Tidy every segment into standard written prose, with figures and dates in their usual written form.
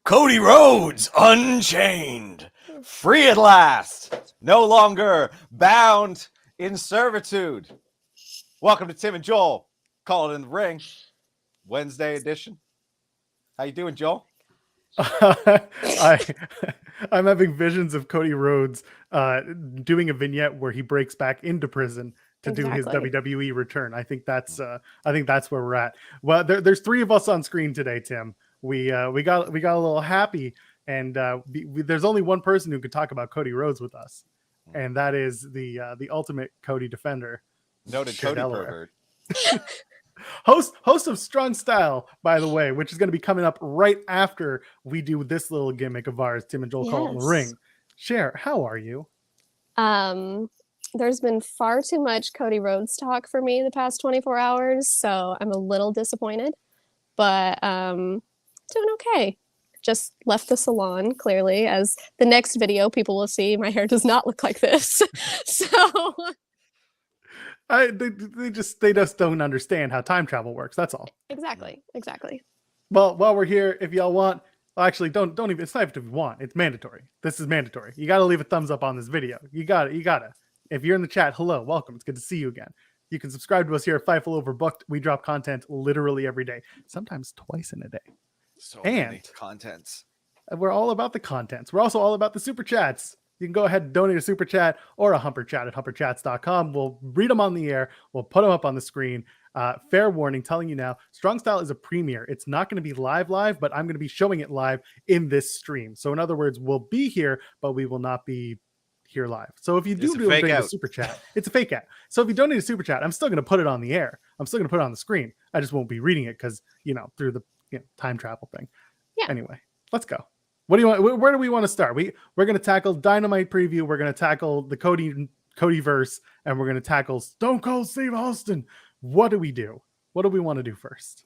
Cody Rhodes, unchained, free at last, no longer bound in servitude. Welcome to Tim and Joel, Call It in the Ring, Wednesday edition. How you doing, Joel? I'm having visions of Cody Rhodes doing a vignette where he breaks back into prison to do his WWE return. I think that's where we're at. Well, there's three of us on screen today, Tim. We got a little happy, and there's only one person who could talk about Cody Rhodes with us, and that is the ultimate Cody defender, noted Cher Cody Delaware. pervert. Host of Strong Style, by the way, which is going to be coming up right after we do this little gimmick of ours, Tim and Joel Call It in the Ring. Cher, how are you? There's been far too much Cody Rhodes talk for me the past 24 hours, so I'm a little disappointed, but doing okay. Just left the salon, clearly, as the next video people will see, my hair does not look like this. So they just don't understand how time travel works. That's all. Exactly. Well, while we're here, if y'all want, well, actually, don't even. It's not if you want. It's mandatory. This is mandatory. You got to leave a thumbs up on this video. You got to. If you're in the chat, hello, welcome. It's good to see you again. You can subscribe to us here at Fightful Overbooked. We drop content literally every day, sometimes twice in a day. So many contents. We're all about the contents. We're also all about the super chats. You can go ahead and donate a super chat or a humper chat at humperchats.com. We'll read them on the air. We'll put them up on the screen. Fair warning, telling you now, Strong Style is a premiere. It's not going to be live, but I'm going to be showing it live in this stream. So in other words, we'll be here, but we will not be here live. So if you do a super chat, it's a fake out. So if you donate a super chat, I'm still going to put it on the air. I'm still going to put it on the screen. I just won't be reading it because, through the time travel thing. Yeah. Anyway, let's go. What do you want? Where do we want to start? We're going to tackle Dynamite Preview. We're going to tackle the Cody verse, and we're going to tackle Stone Cold Steve Austin. What do we do? What do we want to do first?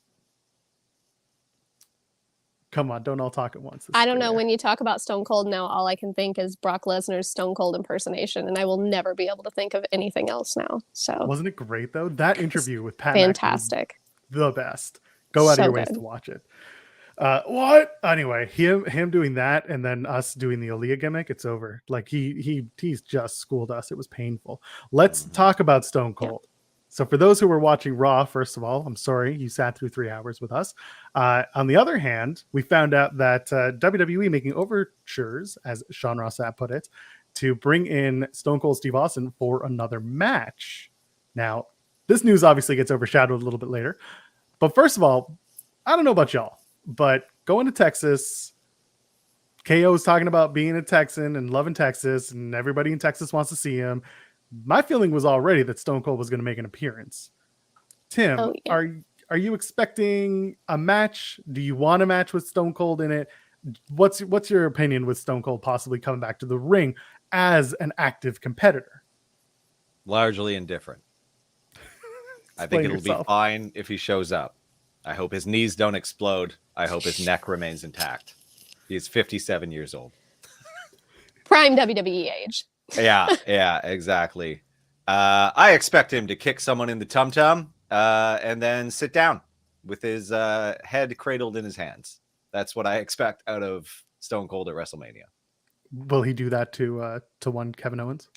Come on, don't all talk at once. I don't know. When you talk about Stone Cold now, all I can think is Brock Lesnar's Stone Cold impersonation, and I will never be able to think of anything else now. So wasn't it great though? That interview with Pat, fantastic, the best. Go out of your ways to watch it. What? Anyway, him doing that, and then us doing the Aaliyah gimmick. It's over. Like he's just schooled us. It was painful. Let's talk about Stone Cold. Yeah. So for those who were watching Raw, first of all, I'm sorry you sat through 3 hours with us. On the other hand, we found out that WWE making overtures, as Sean Ross Sapp put it, to bring in Stone Cold Steve Austin for another match. Now, this news obviously gets overshadowed a little bit later. But first of all, I don't know about y'all, but going to Texas, KO is talking about being a Texan and loving Texas, and everybody in Texas wants to see him. My feeling was already that Stone Cold was going to make an appearance. Tim, are you expecting a match? Do you want a match with Stone Cold in it? What's your opinion with Stone Cold possibly coming back to the ring as an active competitor? Largely indifferent. I think it'll be fine if he shows up. I hope his knees don't explode. I hope his neck remains intact. He's 57 years old. Prime WWE age. Yeah, exactly. I expect him to kick someone in the tum-tum and then sit down with his head cradled in his hands. That's what I expect out of Stone Cold at WrestleMania. Will he do that to one Kevin Owens?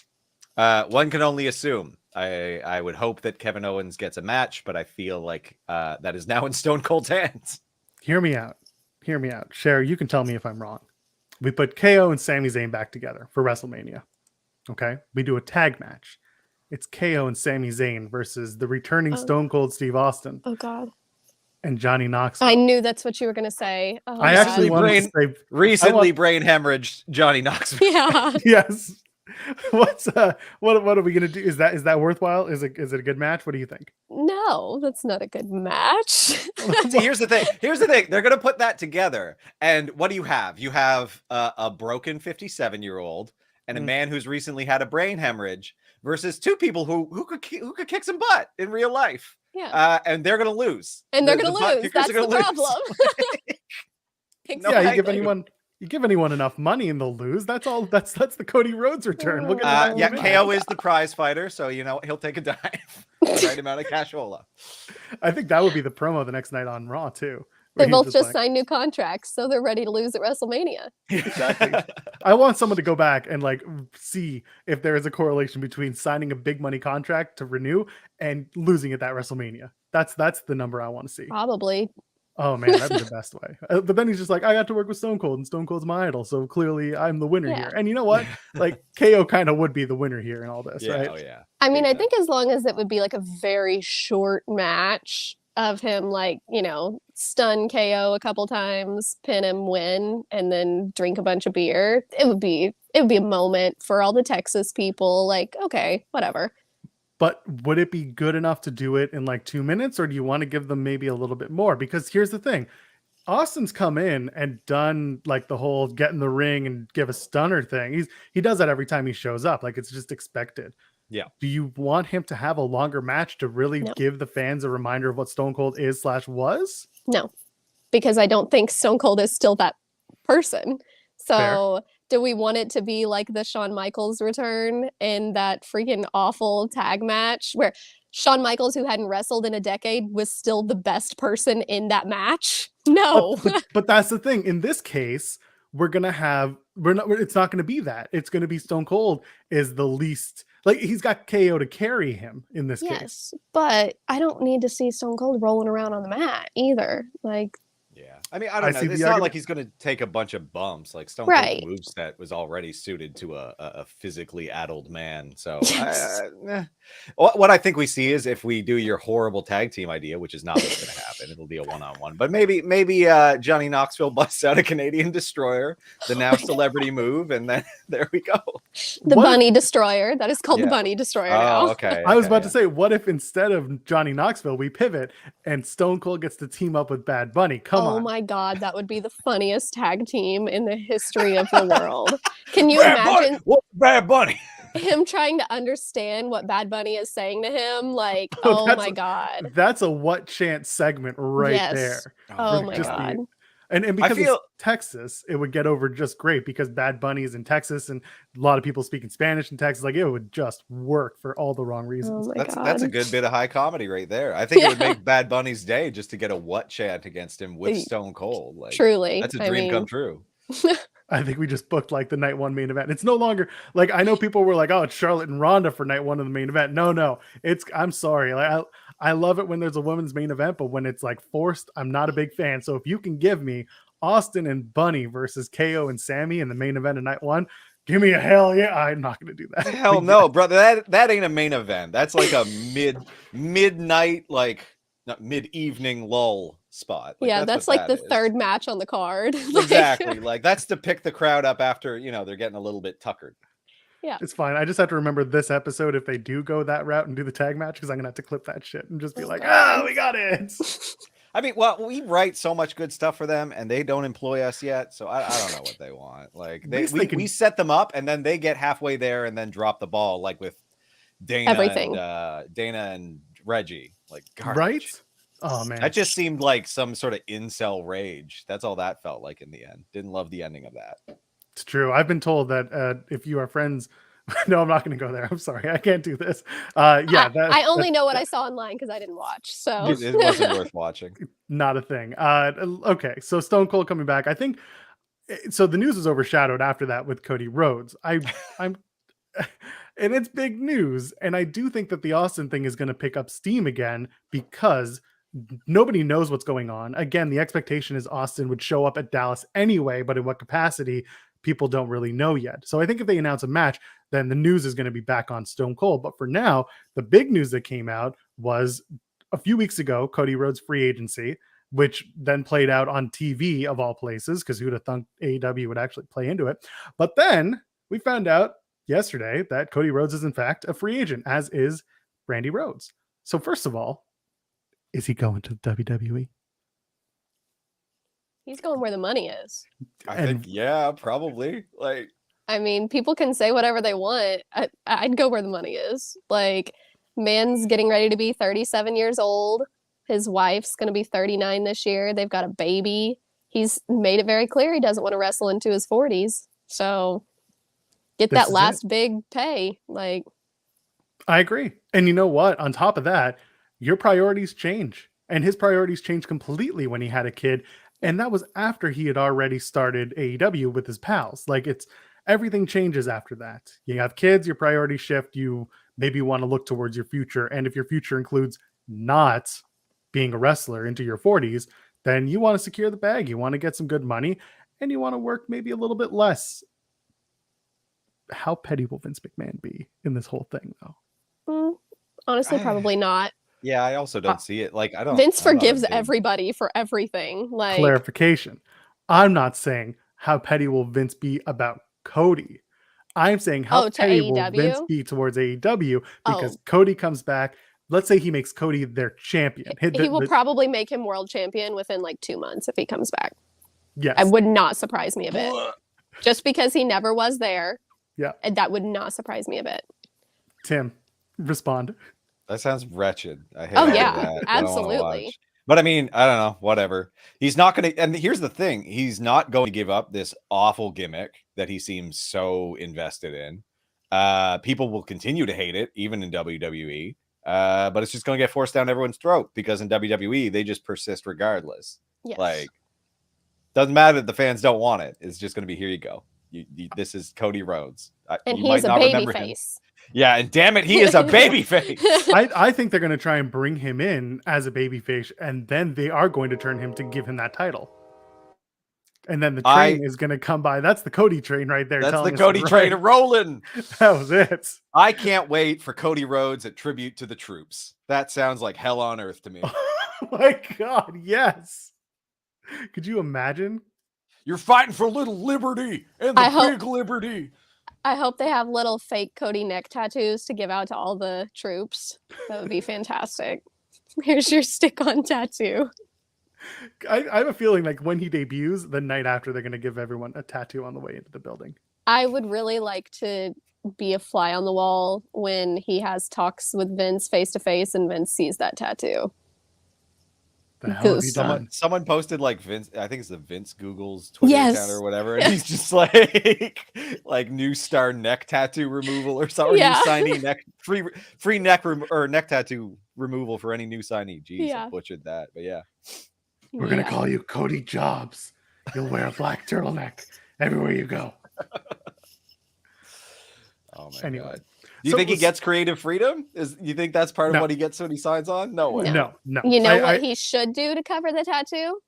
One can only assume. I would hope that Kevin Owens gets a match, but I feel like that is now in Stone Cold's hands. Hear me out. Cher, you can tell me if I'm wrong. We put KO and Sami Zayn back together for WrestleMania. Okay? We do a tag match. It's KO and Sami Zayn versus the returning Stone Cold Steve Austin. Oh, God. And Johnny Knoxville. I knew that's what you were going to say. Oh, I actually recently brain hemorrhaged Johnny Knoxville. Yeah. Yes. What are we gonna do? Is that worthwhile? Is it a good match? What do you think? No, that's not a good match. See, here's the thing. They're gonna put that together, and what do you have? You have a broken 57-year-old and a man who's recently had a brain hemorrhage versus two people who could kick some butt in real life. Yeah, and they're gonna lose. And they're gonna lose. That's the problem. Exactly. Yeah, you give anyone enough money and they'll lose. That's all. That's the Cody Rhodes return. Look at that. KO is the prize fighter, so he'll take a dive. The right amount of cashola. I think that would be the promo the next night on Raw too. They He's both just like, signed new contracts, so they're ready to lose at WrestleMania. exactly. I want someone to go back and like see if there is a correlation between signing a big money contract to renew and losing at that WrestleMania. That's the number I want to see. Probably. Oh man, that'd be the best way. But then he's just like, I got to work with Stone Cold, and Stone Cold's my idol, so clearly I'm the winner Yeah. here. And you know what? Like KO kind of would be the winner here in all this, Yeah, right? oh yeah. I mean, I Big time. think as long as it would be like a very short match of him, like, you know, stun KO a couple times, pin him, win, and then drink a bunch of beer, it would be a moment for all the Texas people. Like, okay, whatever. But would it be good enough to do it in like 2 minutes, or do you want to give them maybe a little bit more? Because here's the thing. Austin's come in and done like the whole get in the ring and give a stunner thing. He does that every time he shows up. Like it's just expected. Yeah. Do you want him to have a longer match to really No. give the fans a reminder of what Stone Cold is / was? No, because I don't think Stone Cold is still that person. So do we want it to be like the Shawn Michaels return in that freaking awful tag match where Shawn Michaels, who hadn't wrestled in a decade, was still the best person in that match? No. But that's the thing. In this case, it's not going to be that. It's going to be Stone Cold is the least, like he's got KO to carry him in this case. Yes, but I don't need to see Stone Cold rolling around on the mat either. Like, Yeah. I mean, I don't know. see the It's not argument. like he's going to take a bunch of bumps. Like Stone Right. Cold's moveset was already suited to a physically addled man. So Yes. what I think we see is if we do your horrible tag team idea, which is not what's going to happen, it'll be a one-on-one. But maybe Johnny Knoxville busts out a Canadian Destroyer, the now celebrity move, and then there we go. the What if- Bunny Destroyer. That is called Yeah. the Bunny Destroyer Oh, now. okay. I was okay, about yeah. to say, what if instead of Johnny Knoxville, we pivot and Stone Cold gets to team up with Bad Bunny? Come Oh on. my God, that would be the funniest tag team in the history of the world. Can you Bad Bunny! imagine What's Bad Bunny? him trying to understand what Bad Bunny is saying to him? Like, Oh, oh that's my a- God. That's a what chance segment right Yes. there. Oh For my just the- God. And because feel- it's Texas, it would get over just great because Bad Bunny is in Texas and a lot of people speaking Spanish in Texas. Like it would just work for all the wrong reasons. Oh my God. That's a good bit of high comedy right there. I think it would Yeah. make Bad Bunny's day just to get a what chant against him with Stone Cold. Like Truly. that's a I dream come mean, true. I think we just booked like the night one main event. It's no longer like I know people were like, oh, it's Charlotte and Ronda for night one of the main event. No, I'm sorry. Like I love it when there's a women's main event, but when it's like forced, I'm not a big fan. So if you can give me Austin and Bunny versus KO and Sammy in the main event of night one, give me a hell yeah. I'm not going to do that. Hell Like, no, brother. That ain't a main event. That's like a midnight, like not mid-evening lull spot. Like, yeah, that's what like the that is. third match on the card. Like, Exactly. Like that's to pick the crowd up after, they're getting a little bit tuckered. It's fine. I just have to remember this episode if they do go that route and do the tag match because I'm going to have to clip that shit and just be Oh, like, God. we got it. I mean, well, we write so much good stuff for them and they don't employ us yet. So I don't know what they want. Like least they can- we set them up and then they get halfway there and then drop the ball, like with Dana Everything. and Reggie. Like garbage. Right? Oh, man. That just seemed like some sort of incel rage. That's all that felt like in the end. Didn't love the ending of that. It's true. I've been told that if you are friends, no, I'm not going to go there. I'm sorry, I can't do this. I only know what I saw online because I didn't watch. So It wasn't worth watching. not a thing. Okay, so Stone Cold coming back. I think so. The news was overshadowed after that with Cody Rhodes. I'm, and it's big news. And I do think that the Austin thing is going to pick up steam again because nobody knows what's going on. Again, the expectation is Austin would show up at Dallas anyway, but in what capacity? People don't really know yet. So I think if they announce a match, then the news is going to be back on Stone Cold. But for now, the big news that came out was a few weeks ago, Cody Rhodes' free agency, which then played out on TV of all places, because who'd have thunk AEW would actually play into it. But then we found out yesterday that Cody Rhodes is in fact a free agent, as is Brandy Rhodes. So first of all, is he going to the WWE? he's going where the money is. I And- think, yeah, probably. Like, I mean, people can say whatever they want. I'd go where the money is. Like, man's getting ready to be 37 years old. His wife's going to be 39 this year. They've got a baby. He's made it very clear he doesn't want to wrestle into his 40s. So get This that is last big pay. Like, I agree. And you know what? On top of that, your priorities change. And his priorities changed completely when he had a kid. And that was after he had already started AEW with his pals. Like everything changes after that. You have kids, your priorities shift. You maybe want to look towards your future. And if your future includes not being a wrestler into your 40s, then you want to secure the bag. You want to get some good money and you want to work maybe a little bit less. How petty will Vince McMahon be in this whole thing, though? Honestly, probably not. Yeah, I also don't see it. Like, I don't. Vince I'm not a forgives big- everybody for everything. Like, Clarification. I'm not saying how petty will Vince be about Cody. I'm saying how petty will Vince AEW? be towards AEW because Oh. Cody comes back. Let's say he makes Cody their champion. He will probably make him world champion within like 2 months if he comes back. Yes. It would not surprise me a bit. Just because he never was there. Yeah. And that would not surprise me a bit. Tim, respond. That sounds wretched. I hate Oh, all yeah, that. I don't wanna absolutely. watch. But I mean, I don't know, whatever. He's not going to, and here's the thing, he's not going to give up this awful gimmick that he seems so invested in. People will continue to hate it, even in WWE. But it's just going to get forced down everyone's throat because in WWE, they just persist regardless. Yes. Like, doesn't matter that the fans don't want it. It's just going to be, here you go. This is Cody Rhodes. And you he's might a not baby remember him. face. Yeah, and damn it, he is a baby face. I think they're going to try and bring him in as a babyface, and then they are going to turn him to give him that title. And then the train is going to come by. That's the Cody train right there. That's the Cody train rolling. That was it. I can't wait for Cody Rhodes at Tribute to the Troops. That sounds like hell on earth to me. Oh my God, yes. Could you imagine? You're fighting for little liberty and big liberty. I hope they have little fake Cody neck tattoos to give out to all the troops. That would be fantastic. Here's your stick-on tattoo. I have a feeling like when he debuts, the night after, they're going to give everyone a tattoo on the way into the building. I would really like to be a fly on the wall when he has talks with Vince face-to-face and Vince sees that tattoo. The hell have you done? Someone posted like Vince, I think it's the Vince Google's Twitter account or whatever, and he's just like new star neck tattoo removal or something. Yeah. New signee neck free neck or neck tattoo removal for any new signee. Jeez, I butchered that, but yeah. We're gonna call you Cody Jobs. You'll wear a black turtleneck everywhere you go. Oh my God. Do you think he gets creative freedom? You think that's part of what he gets when he signs on? No way. No. You know what he should do to cover the tattoo?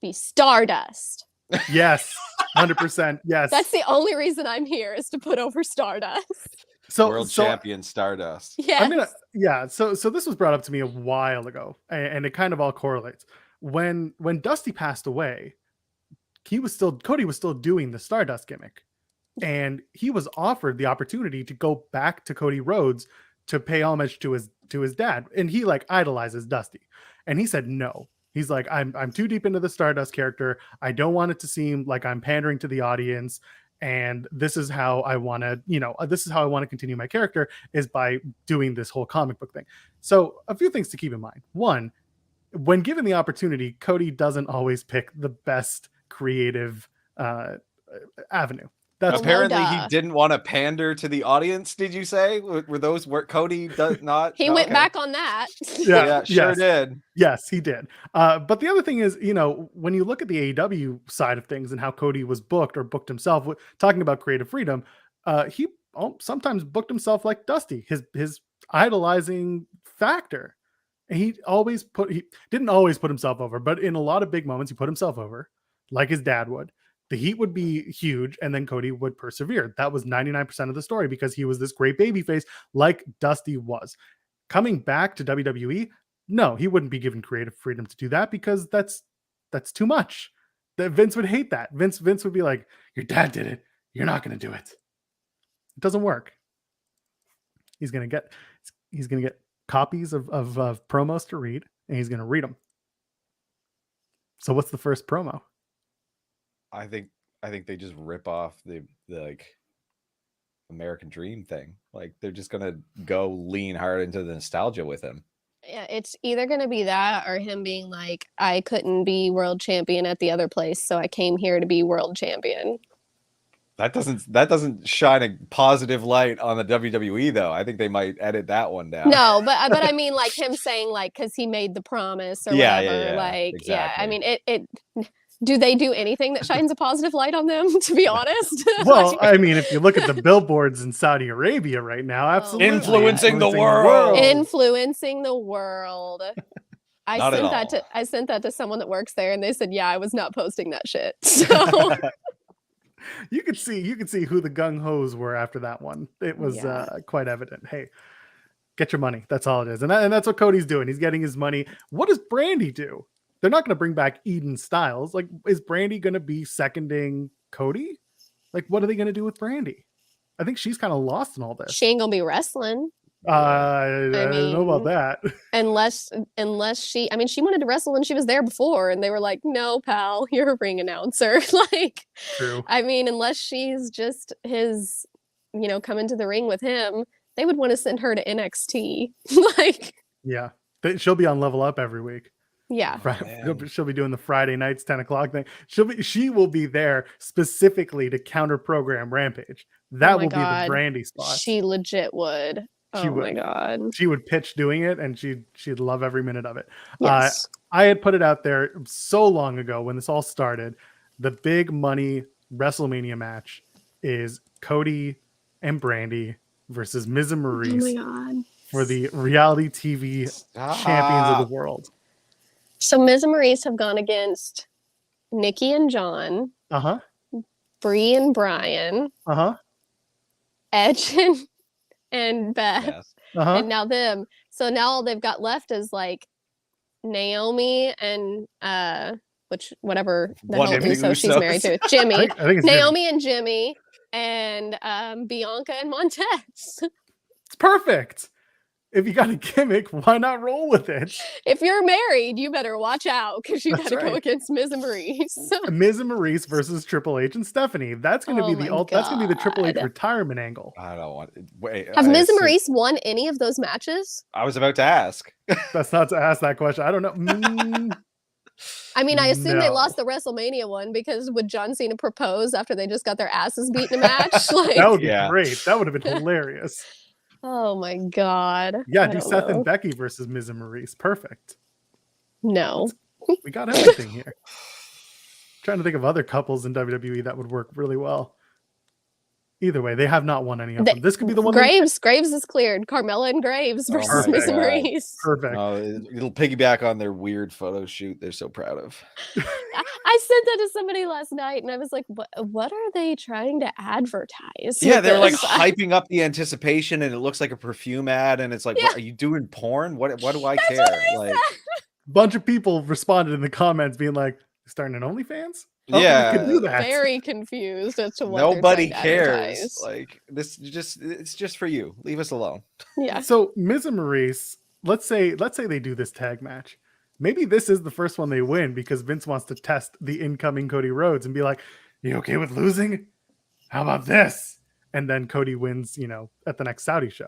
Be Stardust. Yes, 100%. Yes. That's the only reason I'm here is to put over Stardust. World champion Stardust. Yes. So this was brought up to me a while ago, and it kind of all correlates. When Dusty passed away, Cody was still doing the Stardust gimmick. And he was offered the opportunity to go back to Cody Rhodes to pay homage to his dad. And he like idolizes Dusty. And he said no. He's like, I'm too deep into the Stardust character. I don't want it to seem like I'm pandering to the audience. And this is how I want to continue my character, is by doing this whole comic book thing. So a few things to keep in mind. One, when given the opportunity, Cody doesn't always pick the best creative avenue. Apparently he didn't want to pander to the audience. Did you say were those where Cody does not? He went back on that. Yeah, sure did. Yes, he did. But the other thing is, when you look at the AEW side of things and how Cody was booked or booked himself, talking about creative freedom, he sometimes booked himself like Dusty, his idolizing factor. And he didn't always put himself over, but in a lot of big moments, he put himself over, like his dad would. The heat would be huge, and then Cody would persevere. That was 99% of the story, because he was this great babyface like Dusty was. Coming back to WWE, no, he wouldn't be given creative freedom to do that, because that's too much. Vince would hate that. Vince would be like, your dad did it. You're not going to do it. It doesn't work. He's going to get copies of promos to read, and he's going to read them. So what's the first promo? I think they just rip off the like American Dream thing. Like, they're just gonna go lean hard into the nostalgia with him. Yeah, it's either gonna be that or him being like, I couldn't be world champion at the other place, so I came here to be world champion. That doesn't shine a positive light on the WWE though. I think they might edit that one down. No, but I mean, like him saying like because he made the promise or Yeah, whatever. yeah, like, exactly. I mean, it. Do they do anything that shines a positive light on them? To be honest, Well, I mean, if you look at the billboards in Saudi Arabia right now, absolutely Influencing the world. Influencing the world. Not at all. I sent that to someone that works there, and they said, "Yeah, I was not posting that shit." So you could see who the gung hos were after that one. It was quite evident. Hey, get your money. That's all it is, and that's what Cody's doing. He's getting his money. What does Brandy do? They're not going to bring back Eden Styles. Like, is Brandy going to be seconding Cody? Like, what are they going to do with Brandy? I think she's kind of lost in all this. she ain't gonna be wrestling. I don't know about that. Unless she, I mean, she wanted to wrestle when she was there before, and they were like, "No, pal, you're a ring announcer." Like, True. I mean, unless she's just his, coming to the ring with him, they would want to send her to NXT. Like, yeah, she'll be on Level Up every week. Yeah, she'll be doing the Friday nights 10 o'clock thing. She will be there specifically to counter program Rampage. That will be the Brandy spot. She legit would. My god, she would pitch doing it, and she'd love every minute of it. Yes. I had put it out there so long ago when this all started. The big money WrestleMania match is Cody and Brandy versus Miz and Maurice for the reality TV champions of the world. So Miz and Maurice have gone against Nikki and John, Bree and Brian, Edge and Beth, and now them. So now all they've got left is like Naomi and whatever the hell Uso she's married to, Jimmy. I think it's Naomi and Jimmy, and Bianca and Montez. It's perfect. If you got a gimmick, why not roll with it? If you're married, you better watch out because you got to go against Miz and Maurice. Miz and Maurice versus Triple H and Stephanie. That's going to be that's going to be the Triple H retirement angle. I don't want it. Wait. Have Miz and Maurice won any of those matches? I was about to ask. That's not to ask that question. I don't know. I mean, I assume they lost the WrestleMania one because would John Cena propose after they just got their asses beat in a match? Like, that would be great. That would have been hilarious. Oh my god. Yeah, do Seth and Becky versus Miz and Maurice. Perfect. No. We got everything here. Trying to think of other couples in WWE that would work really well. Either way, they have not won any of them. This could be the one. Graves is cleared. Carmella and Graves versus Miz and Maurice. Perfect. It'll piggyback on their weird photo shoot they're so proud of. I sent that to somebody last night, and I was like, "What are they trying to advertise?" Yeah, they're like hyping up the anticipation, and it looks like a perfume ad, and it's like, what, are you doing porn? What do I care? Like, bunch of people responded in the comments being like, "Starting an OnlyFans?" Yeah, could do that. Very confused as to what nobody cares. Like it's just for you. Leave us alone. Yeah. So Miz and Maurice, let's say they do this tag match. Maybe this is the first one they win because Vince wants to test the incoming Cody Rhodes and be like, "You okay with losing? How about this?" And then Cody wins, at the next Saudi show.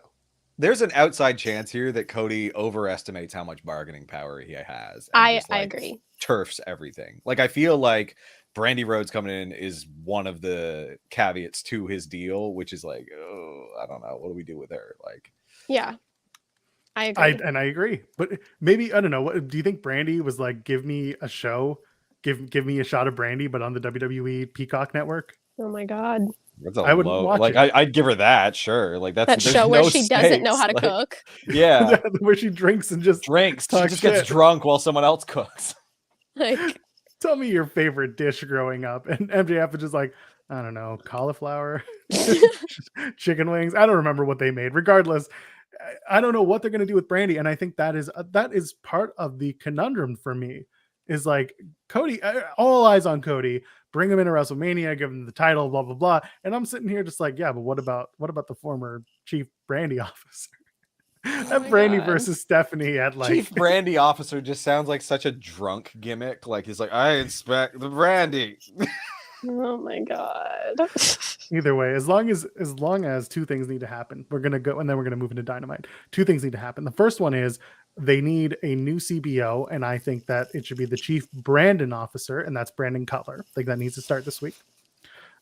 There's an outside chance here that Cody overestimates how much bargaining power he has. I agree. Turfs everything. Like, I feel like Brandy Rhodes coming in is one of the caveats to his deal, which is like, oh, I don't know. What do we do with her? Like, yeah, I agree. I agree. But maybe, I don't know. What do you think Brandy was like? Give me a show. Give me a shot of Brandy, but on the WWE Peacock network. Oh my God. I would watch it. I'd give her that, sure. Like that show where she doesn't know how to cook. Yeah. Where she drinks and just drinks. She just gets drunk while someone else cooks. Like, tell me your favorite dish growing up. And MJF is just like, I don't know, cauliflower, chicken wings. I don't remember what they made. Regardless, I don't know what they're going to do with Brandy. And I think that is part of the conundrum for me is like Cody, all eyes on Cody, bring him into WrestleMania, give him the title, blah, blah, blah. And I'm sitting here just like, yeah, but what about the former chief Brandy officer? Brandy versus Stephanie at like Chief Brandy officer just sounds like such a drunk gimmick. Like he's like, I inspect the brandy. Oh my God. Either way, as long as two things need to happen, we're gonna go and then we're gonna move into Dynamite. Two things need to happen. The first one is they need a new CBO, and I think that it should be the chief Brandon officer, and that's Brandon Cutler. I think that needs to start this week.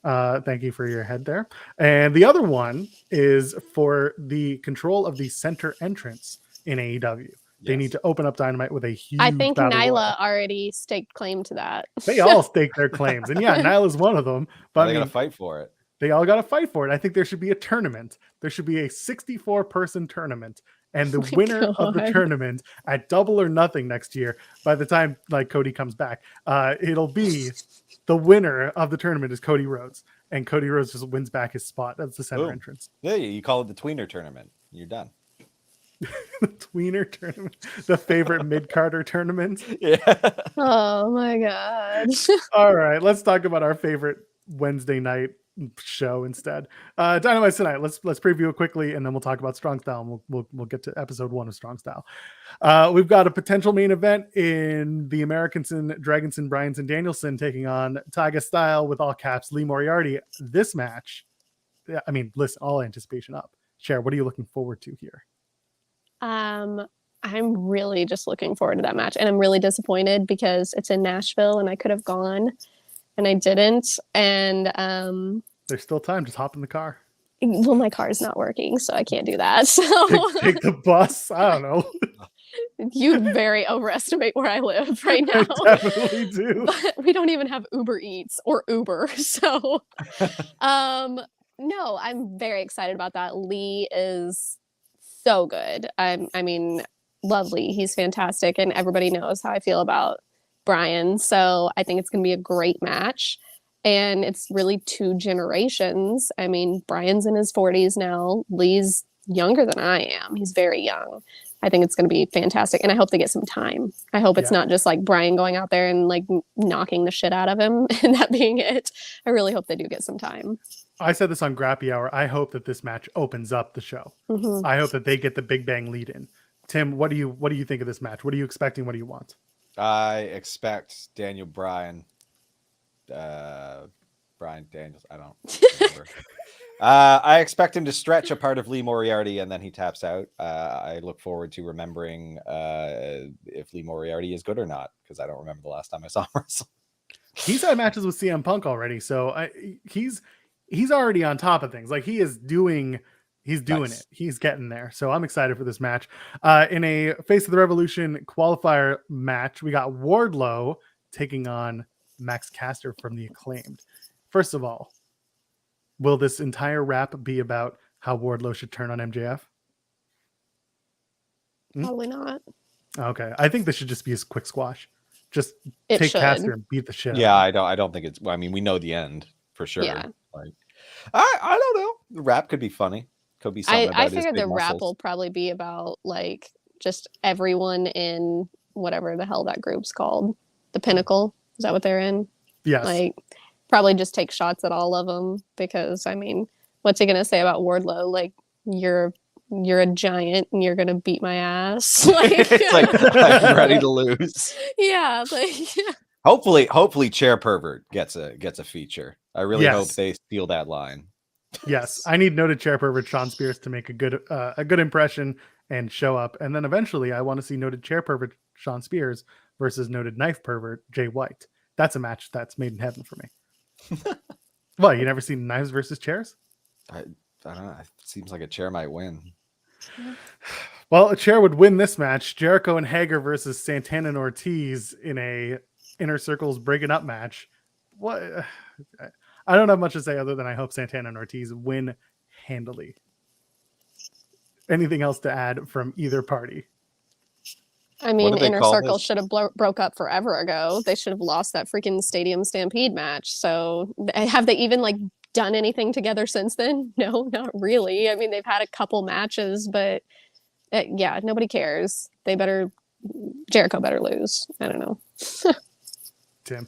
Thank you for your head there. And the other one is for the control of the center entrance in AEW. They need to open up Dynamite with a huge I think battle Nyla royal. already staked claim to that. They all stake their claims. And yeah, Nyla's one of them. But they I got mean, to fight for it. they all got to fight for it. I think there should be a tournament. There should be a 64-person tournament. And the winner of the tournament at Double or Nothing next year, by the time like Cody comes back, it'll be the winner of the tournament is Cody Rhodes. And Cody Rhodes just wins back his spot. That's the center entrance. Yeah, you call it the tweener tournament. You're done. The tweener tournament, the favorite mid-carder tournament. Yeah. Oh my God. All right, let's talk about our favorite Wednesday night show instead. Dynamite tonight. Let's preview it quickly, and then we'll talk about Strong Style. And we'll get to episode 1 of Strong Style. We've got a potential main event in the Americanson, Dragonson, Bryanson, Danielson taking on Tyga Style with all caps Lee Moriarty. This match, I mean, listen, all anticipation up. Cher, what are you looking forward to here? I'm really just looking forward to that match, and I'm really disappointed because it's in Nashville and I could have gone and I didn't. And there's still time. Just hop in the car. Well, my car is not working, so I can't do that. So take the bus. I don't know. You very overestimate where I live right now. I definitely do. But we don't even have Uber Eats or Uber. So no, I'm very excited about that. Lee is so good. I mean, lovely. He's fantastic, and everybody knows how I feel about Bryan. So I think it's going to be a great match. And it's really 2 generations. I mean, Bryan's in his 40s now. Lee's younger than I am. He's very young. I think it's going to be fantastic. And I hope they get some time. I hope it's not just like Bryan going out there and like knocking the shit out of him and that being it. I really hope they do get some time. I said this on Grappy Hour. I hope that this match opens up the show. Mm-hmm. I hope that they get the Big Bang lead in. Tim, what do you think of this match? What are you expecting? What do you want? I expect Daniel Bryan. Bryan Daniels. I don't remember. I expect him to stretch a part of Lee Moriarty and then he taps out. I look forward to remembering if Lee Moriarty is good or not, because I don't remember the last time I saw him wrestle. He's had matches with CM Punk already, so he's already on top of things. Like he's doing it. He's getting there. So I'm excited for this match. In a Face of the Revolution qualifier match, we got Wardlow taking on Max Caster from the Acclaimed. First of all, will this entire rap be about how Wardlow should turn on MJF? Probably not. Okay. I think this should just be a quick squash. Just take Caster and beat the shit out. Yeah, I don't think it's, I mean, we know the end for sure. Yeah. Like, I don't know. The rap could be funny. Could be something about I figured the muscles. rap will probably be about like just everyone in whatever the hell that group's called. The Pinnacle. Is that what they're in? Yes. Like probably just take shots at all of them because I mean, what's he gonna say about Wardlow? Like you're a giant and you're gonna beat my ass. Like it's like I'm ready to lose. Yeah, like yeah. Hopefully Chair Pervert gets a feature. I really hope they steal that line. Yes, I need noted Chair Pervert Sean Spears to make a good impression and show up, and then eventually I want to see noted Chair Pervert Sean Spears versus noted Knife Pervert Jay White. That's a match that's made in heaven for me. Well, you never seen Knives versus Chairs? I don't know. It seems like a chair might win. Well, a chair would win this match. Jericho and Hager versus Santana and Ortiz in a Inner Circles breaking up match. What? I don't have much to say other than I hope Santana and Ortiz win handily. Anything else to add from either party? I mean, Inner Circle should have broke up forever ago. They should have lost that freaking Stadium Stampede match. So have they even like done anything together since then? No, not really. I mean, they've had a couple matches, but yeah, nobody cares. Jericho better lose. I don't know. Tim.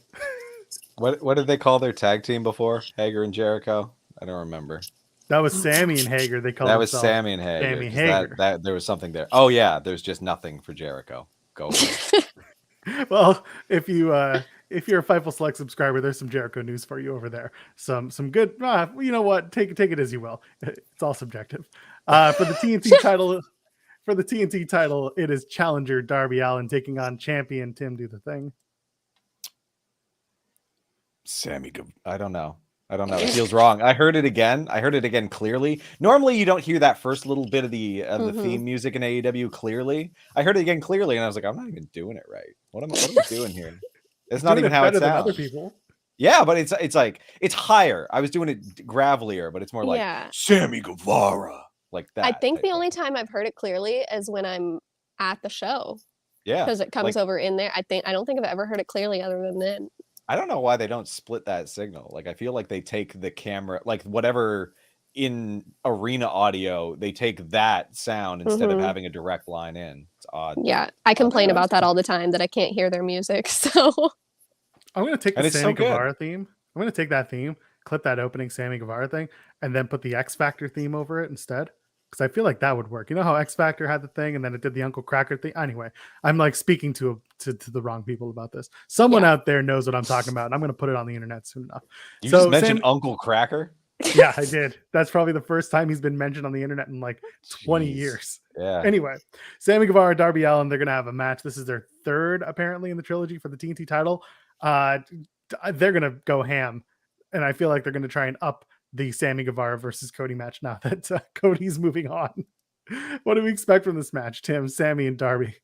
What did they call their tag team before? Hager and Jericho? I don't remember. That was Sammy and Hager. They called that was Sammy and Hager. Sammy Hager. That there was something there. Oh yeah, there's just nothing for Jericho. Go away. Well, if you're a Fightful Select subscriber, there's some Jericho news for you over there. Some good. You know what? Take it as you will. It's all subjective. For the TNT title, it is challenger Darby Allin taking on champion Tim. Do the thing. Sammy, I don't know. I don't know. It feels wrong. I heard it again. Clearly. Normally, you don't hear that first little bit of the theme music in AEW clearly. I heard it again clearly, and I was like, I'm not even doing it right. What am I doing here? It's not even how it sounds. Than other people. Yeah, but it's like it's higher. I was doing it gravelier, but it's more like Sammy Guevara, like that. I think the only time I've heard it clearly is when I'm at the show. Yeah, because it comes over in there. I don't think I've ever heard it clearly other than then. I don't know why they don't split that signal. Like, I feel like they take the camera, like whatever in arena audio, they take that sound instead of having a direct line in. It's odd. Yeah, I complain about that all the time, that I can't hear their music. So I'm going to take the Sammy Guevara theme. I'm going to take that theme, clip that opening Sammy Guevara thing, and then put the X Factor theme over it instead. Because I feel like that would work. You know how X Factor had the thing and then it did the Uncle Cracker thing? Anyway, I'm like speaking to the wrong people about this. Someone out there knows what I'm talking about, and I'm going to put it on the internet soon enough. You just mentioned Uncle Cracker? Yeah, I did. That's probably the first time he's been mentioned on the internet in like 20 years. Yeah. Anyway, Sammy Guevara, Darby Allin, they're going to have a match. This is their third, apparently, in the trilogy for the TNT title. They're going to go ham, and I feel like they're going to try and up the Sammy Guevara versus Cody match now that Cody's moving on. What do we expect from this match, Tim, Sammy, and Darby?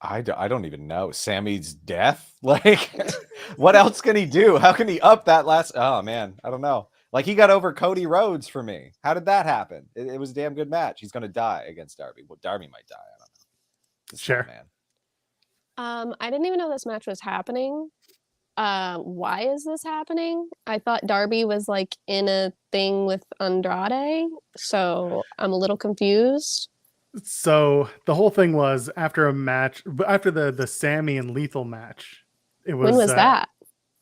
I don't even know. Sammy's death? Like, what else can he do? How can he up that last? Oh, man, I don't know. Like, he got over Cody Rhodes for me. How did that happen? It was a damn good match. He's going to die against Darby. Well, Darby might die. I don't know. Sure. Man. I didn't even know this match was happening. Why is this happening? I thought Darby was like in a thing with Andrade, so I'm a little confused. So the whole thing was after a match, after the Sammy and Lethal match. It was, when was that?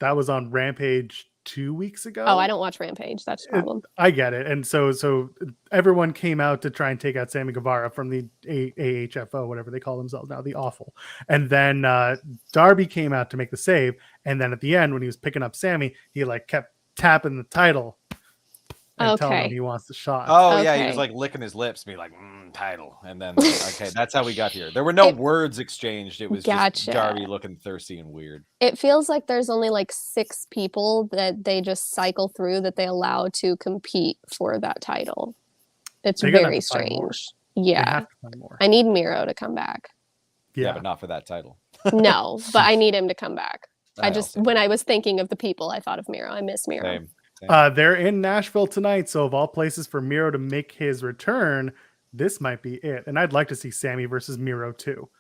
That was on Rampage 2 weeks ago. Oh, I don't watch Rampage. That's the problem. I get it. And so everyone came out to try and take out Sammy Guevara from the AHFO, whatever they call themselves now, the Awful. And then Darby came out to make the save. And then at the end, when he was picking up Sammy, he like kept tapping the title and telling him he wants the shot. Oh, yeah. He was like licking his lips, be like, title. And then, okay, that's how we got here. There were no words exchanged. It was just Darby looking thirsty and weird. It feels like there's only like 6 people that they just cycle through that they allow to compete for that title. It's very strange. Yeah. I need Miro to come back. Yeah, but not for that title. No, but I need him to come back. When I was thinking of the people, I thought of Miro. I miss Miro. Same. They're in Nashville tonight, so of all places for Miro to make his return, this might be it. And I'd like to see Sammy versus Miro too.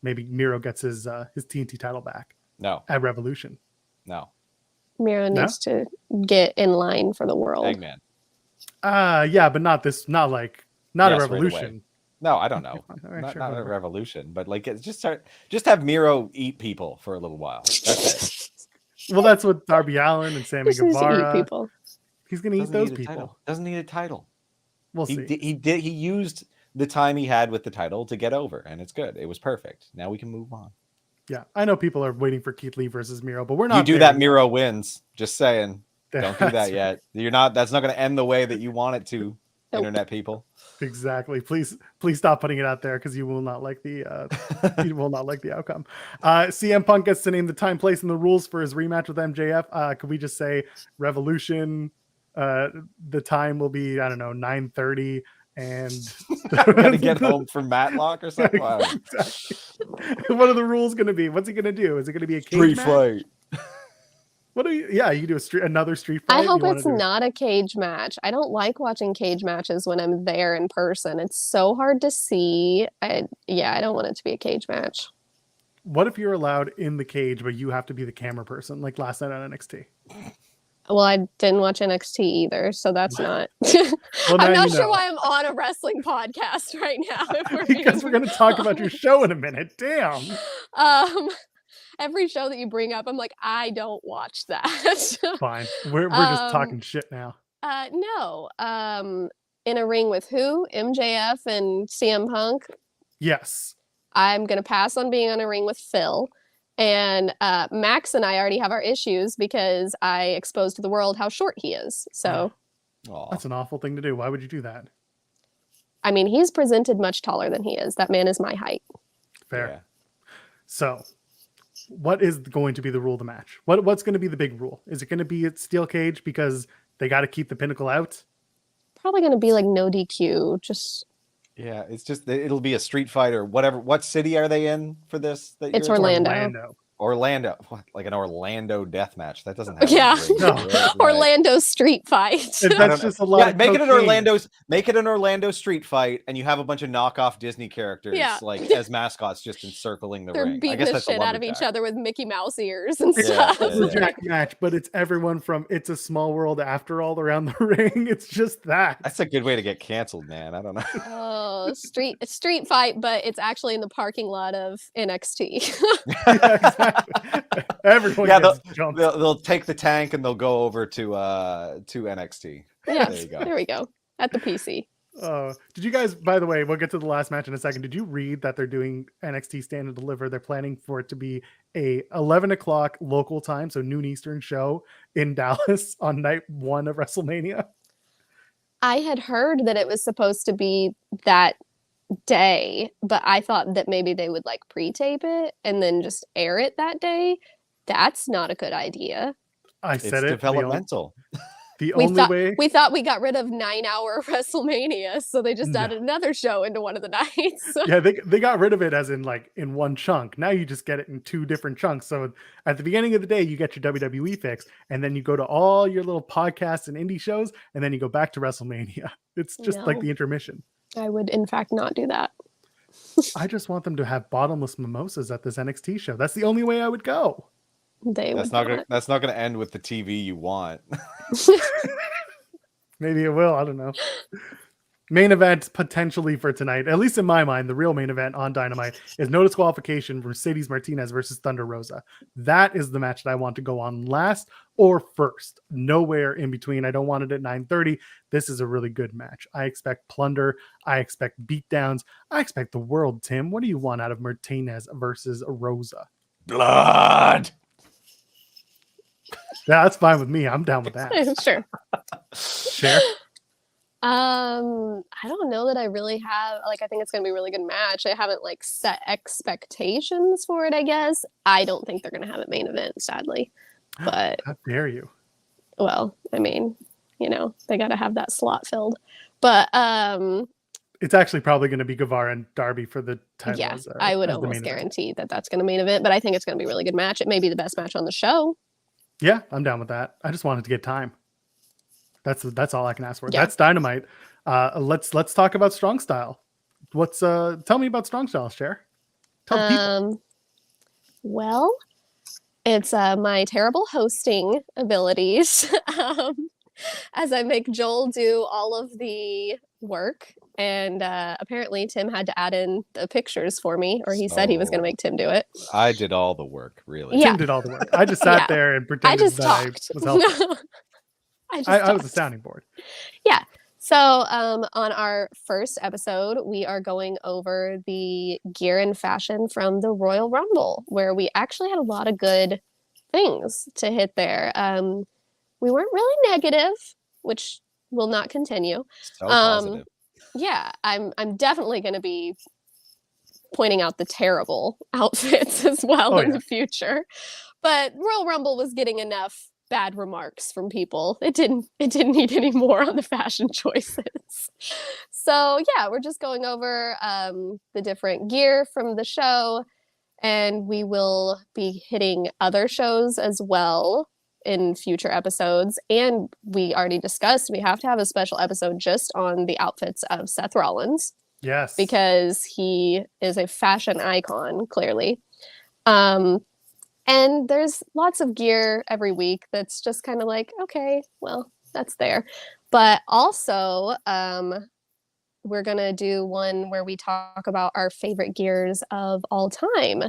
Maybe Miro gets his TNT title back. No. At Revolution. No. Miro needs to get in line for the world. Eggman. Yeah, but not a Revolution. No, I don't know. Not a Revolution, but like just have Miro eat people for a little while. That's it. Well, that's what Darby Allin and Sammy Guevara. People. He's going to eat those people. Doesn't need a title. We'll see. He used the time he had with the title to get over, and it's good. It was perfect. Now we can move on. Yeah, I know people are waiting for Keith Lee versus Miro, but we're not. You do that, Miro wins. Just saying. Don't do that yet. That's not going to end the way that you want it to. Nope. Internet people. Exactly. Please stop putting it out there because you will not like the outcome. CM Punk gets to name the time, place, and the rules for his rematch with MJF. Could we just say Revolution? The time will be, I don't know, 9:30, and we're gonna get home from Matlock or something. Wow. Exactly. What are the rules going to be? What's he going to do? Is it going to be a cage match? Fight? You do another street fight. I hope it's not a cage match. I don't like watching cage matches when I'm there in person. It's so hard to see. I don't want it to be a cage match. What if you're allowed in the cage, but you have to be the camera person, like last night on NXT? Well, I didn't watch NXT either, so that's not. I'm not sure why I'm on a wrestling podcast right now. Because we're going to talk about your show in a minute. Damn. Every show that you bring up, I'm like, I don't watch that. Fine. We're just talking shit now. No. In a ring with who? MJF and CM Punk? Yes. I'm going to pass on being on a ring with Phil. And Max and I already have our issues because I exposed to the world how short he is. So that's an awful thing to do. Why would you do that? I mean, he's presented much taller than he is. That man is my height. Fair. Yeah. So what is going to be the rule of the match? What's going to be the big rule? Is it going to be a steel cage because they got to keep the Pinnacle out? Probably going to be like no DQ. Just Yeah, it's just it'll be a street fight or whatever. What city are they in for this? It's Orlando. Orlando, what, like an Orlando death match. That doesn't happen. Yeah, right? Orlando street fight. And that's just a lot. Yeah, of make cocaine. it an Orlando street fight, and you have a bunch of knockoff Disney characters like as mascots just encircling the They're ring. beating the shit out of each other with Mickey Mouse ears and stuff. It's a Jack match, but it's everyone from It's a Small World After All around the ring. It's just that. That's a good way to get canceled, man. I don't know. Oh, street fight, but it's actually in the parking lot of NXT. Yeah, exactly. Everyone gets jumped. They'll take the tank and they'll go over to NXT. Yeah, there you go. There we go. At the PC. Did you guys, by the way, we'll get to the last match in a second. Did you read that they're doing NXT Stand and Deliver? They're planning for it to be a 11 o'clock local time, so noon Eastern show in Dallas on night 1 of WrestleMania? I had heard that it was supposed to be that day, but I thought that maybe they would like pre-tape it and then just air it that day. That's not a good idea. It's developmental. The only way we thought we got rid of 9-hour WrestleMania, so they just added another show into one of the nights. Yeah, they got rid of it as in like in one chunk. Now you just get it in 2 different chunks. So at the beginning of the day, you get your WWE fix, and then you go to all your little podcasts and indie shows, and then you go back to WrestleMania. It's just like the intermission. I would, in fact, not do that. I just want them to have bottomless mimosas at this NXT show. That's the only way I would go. That's not gonna end with the TV you want. Maybe it will. I don't know. Main event potentially for tonight, at least in my mind, the real main event on Dynamite is no disqualification from Mercedes Martinez versus Thunder Rosa. That is the match that I want to go on last or first. Nowhere in between. I don't want it at 9:30. This is a really good match. I expect plunder. I expect beatdowns. I expect the world, Tim. What do you want out of Martinez versus Rosa? Blood. Yeah, that's fine with me. I'm down with that. Sure. Cher? I don't know that I really have, like, I think it's going to be a really good match. I haven't, like, set expectations for it, I guess. I don't think they're going to have it main event, sadly. But how dare you? Well, I mean, you know, they got to have that slot filled. But it's actually probably going to be Guevara and Darby for the title. Yeah, I would almost guarantee that that's going to main event, but I think it's going to be a really good match. It may be the best match on the show. Yeah, I'm down with that. I just wanted to get time. That's all I can ask for. Yeah. That's Dynamite. Let's talk about Strong Style. Tell me about Strong Style, Cher. Tell people. Well, it's my terrible hosting abilities. As I make Joel do all of the work, and apparently Tim had to add in the pictures for me, or he said he was going to make Tim do it. I did all the work, really. Yeah. Tim did all the work. I just sat there and pretended that I was helping. I was a sounding board. Yeah. So on our first episode, we are going over the gear and fashion from the Royal Rumble, where we actually had a lot of good things to hit there. We weren't really negative, which will not continue. So positive. Yeah, I'm definitely going to be pointing out the terrible outfits as well in the future. But Royal Rumble was getting enough bad remarks from people. It didn't need any more on the fashion choices. So yeah, we're just going over the different gear from the show, and we will be hitting other shows as well in future episodes. And we already discussed we have to have a special episode just on the outfits of Seth Rollins. Yes. Because he is a fashion icon, clearly. And there's lots of gear every week that's just kind of like, okay, well, that's there. But also, we're going to do one where we talk about our favorite gears of all time,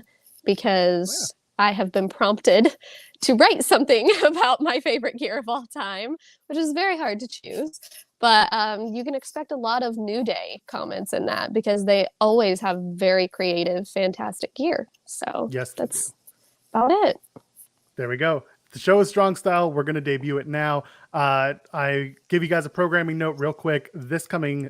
because I have been prompted to write something about my favorite gear of all time, which is very hard to choose. But you can expect a lot of New Day comments in that, because they always have very creative, fantastic gear. So yes, that's about it. There we go. The show is Strong Style. We're going to debut it now. I give you guys a programming note real quick. This coming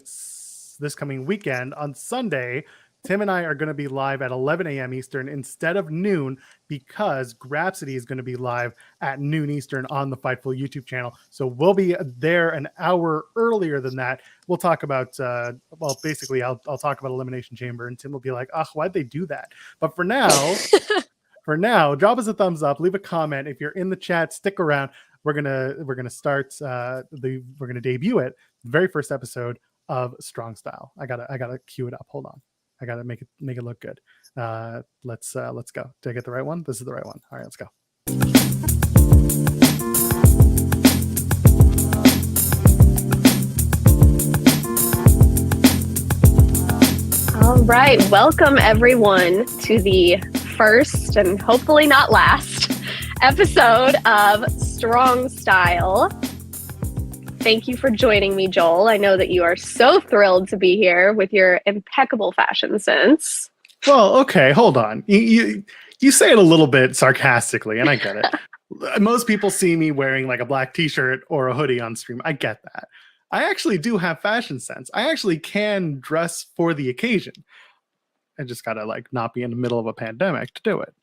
weekend on Sunday, Tim and I are going to be live at 11 a.m. Eastern instead of noon because Grapsity is going to be live at noon Eastern on the Fightful YouTube channel. So we'll be there an hour earlier than that. We'll talk about, basically I'll talk about Elimination Chamber, and Tim will be like, why'd they do that? But for now, drop us a thumbs up, leave a comment. If you're in the chat, stick around. We're gonna start we're gonna debut it, the very first episode of Strong Style. I gotta cue it up. Hold on. I gotta make it look good. Let's go. Did I get the right one? This is the right one. All right, let's go. All right, welcome everyone to the first and hopefully not last episode of Strong Style. Thank you for joining me, Joel. I know that you are so thrilled to be here with your impeccable fashion sense. Well, okay, hold on. You say it a little bit sarcastically, and I get it. Most people see me wearing like a black t-shirt or a hoodie on stream. I get that. I actually do have fashion sense. I actually can dress for the occasion. I just gotta like not be in the middle of a pandemic to do it.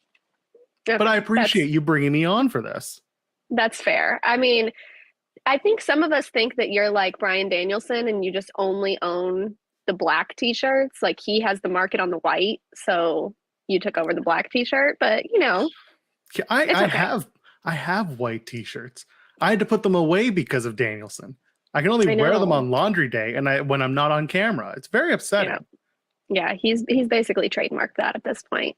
Okay, but I appreciate you bringing me on for this. That's fair. I mean, I think some of us think that you're like Bryan Danielson and you just only own the black t-shirts. Like he has the market on the white, so you took over the black t-shirt. But you know, I have white t-shirts. I had to put them away because of Danielson. I can only wear them on laundry day and when I'm not on camera. It's very upsetting. Yeah, he's basically trademarked that at this point.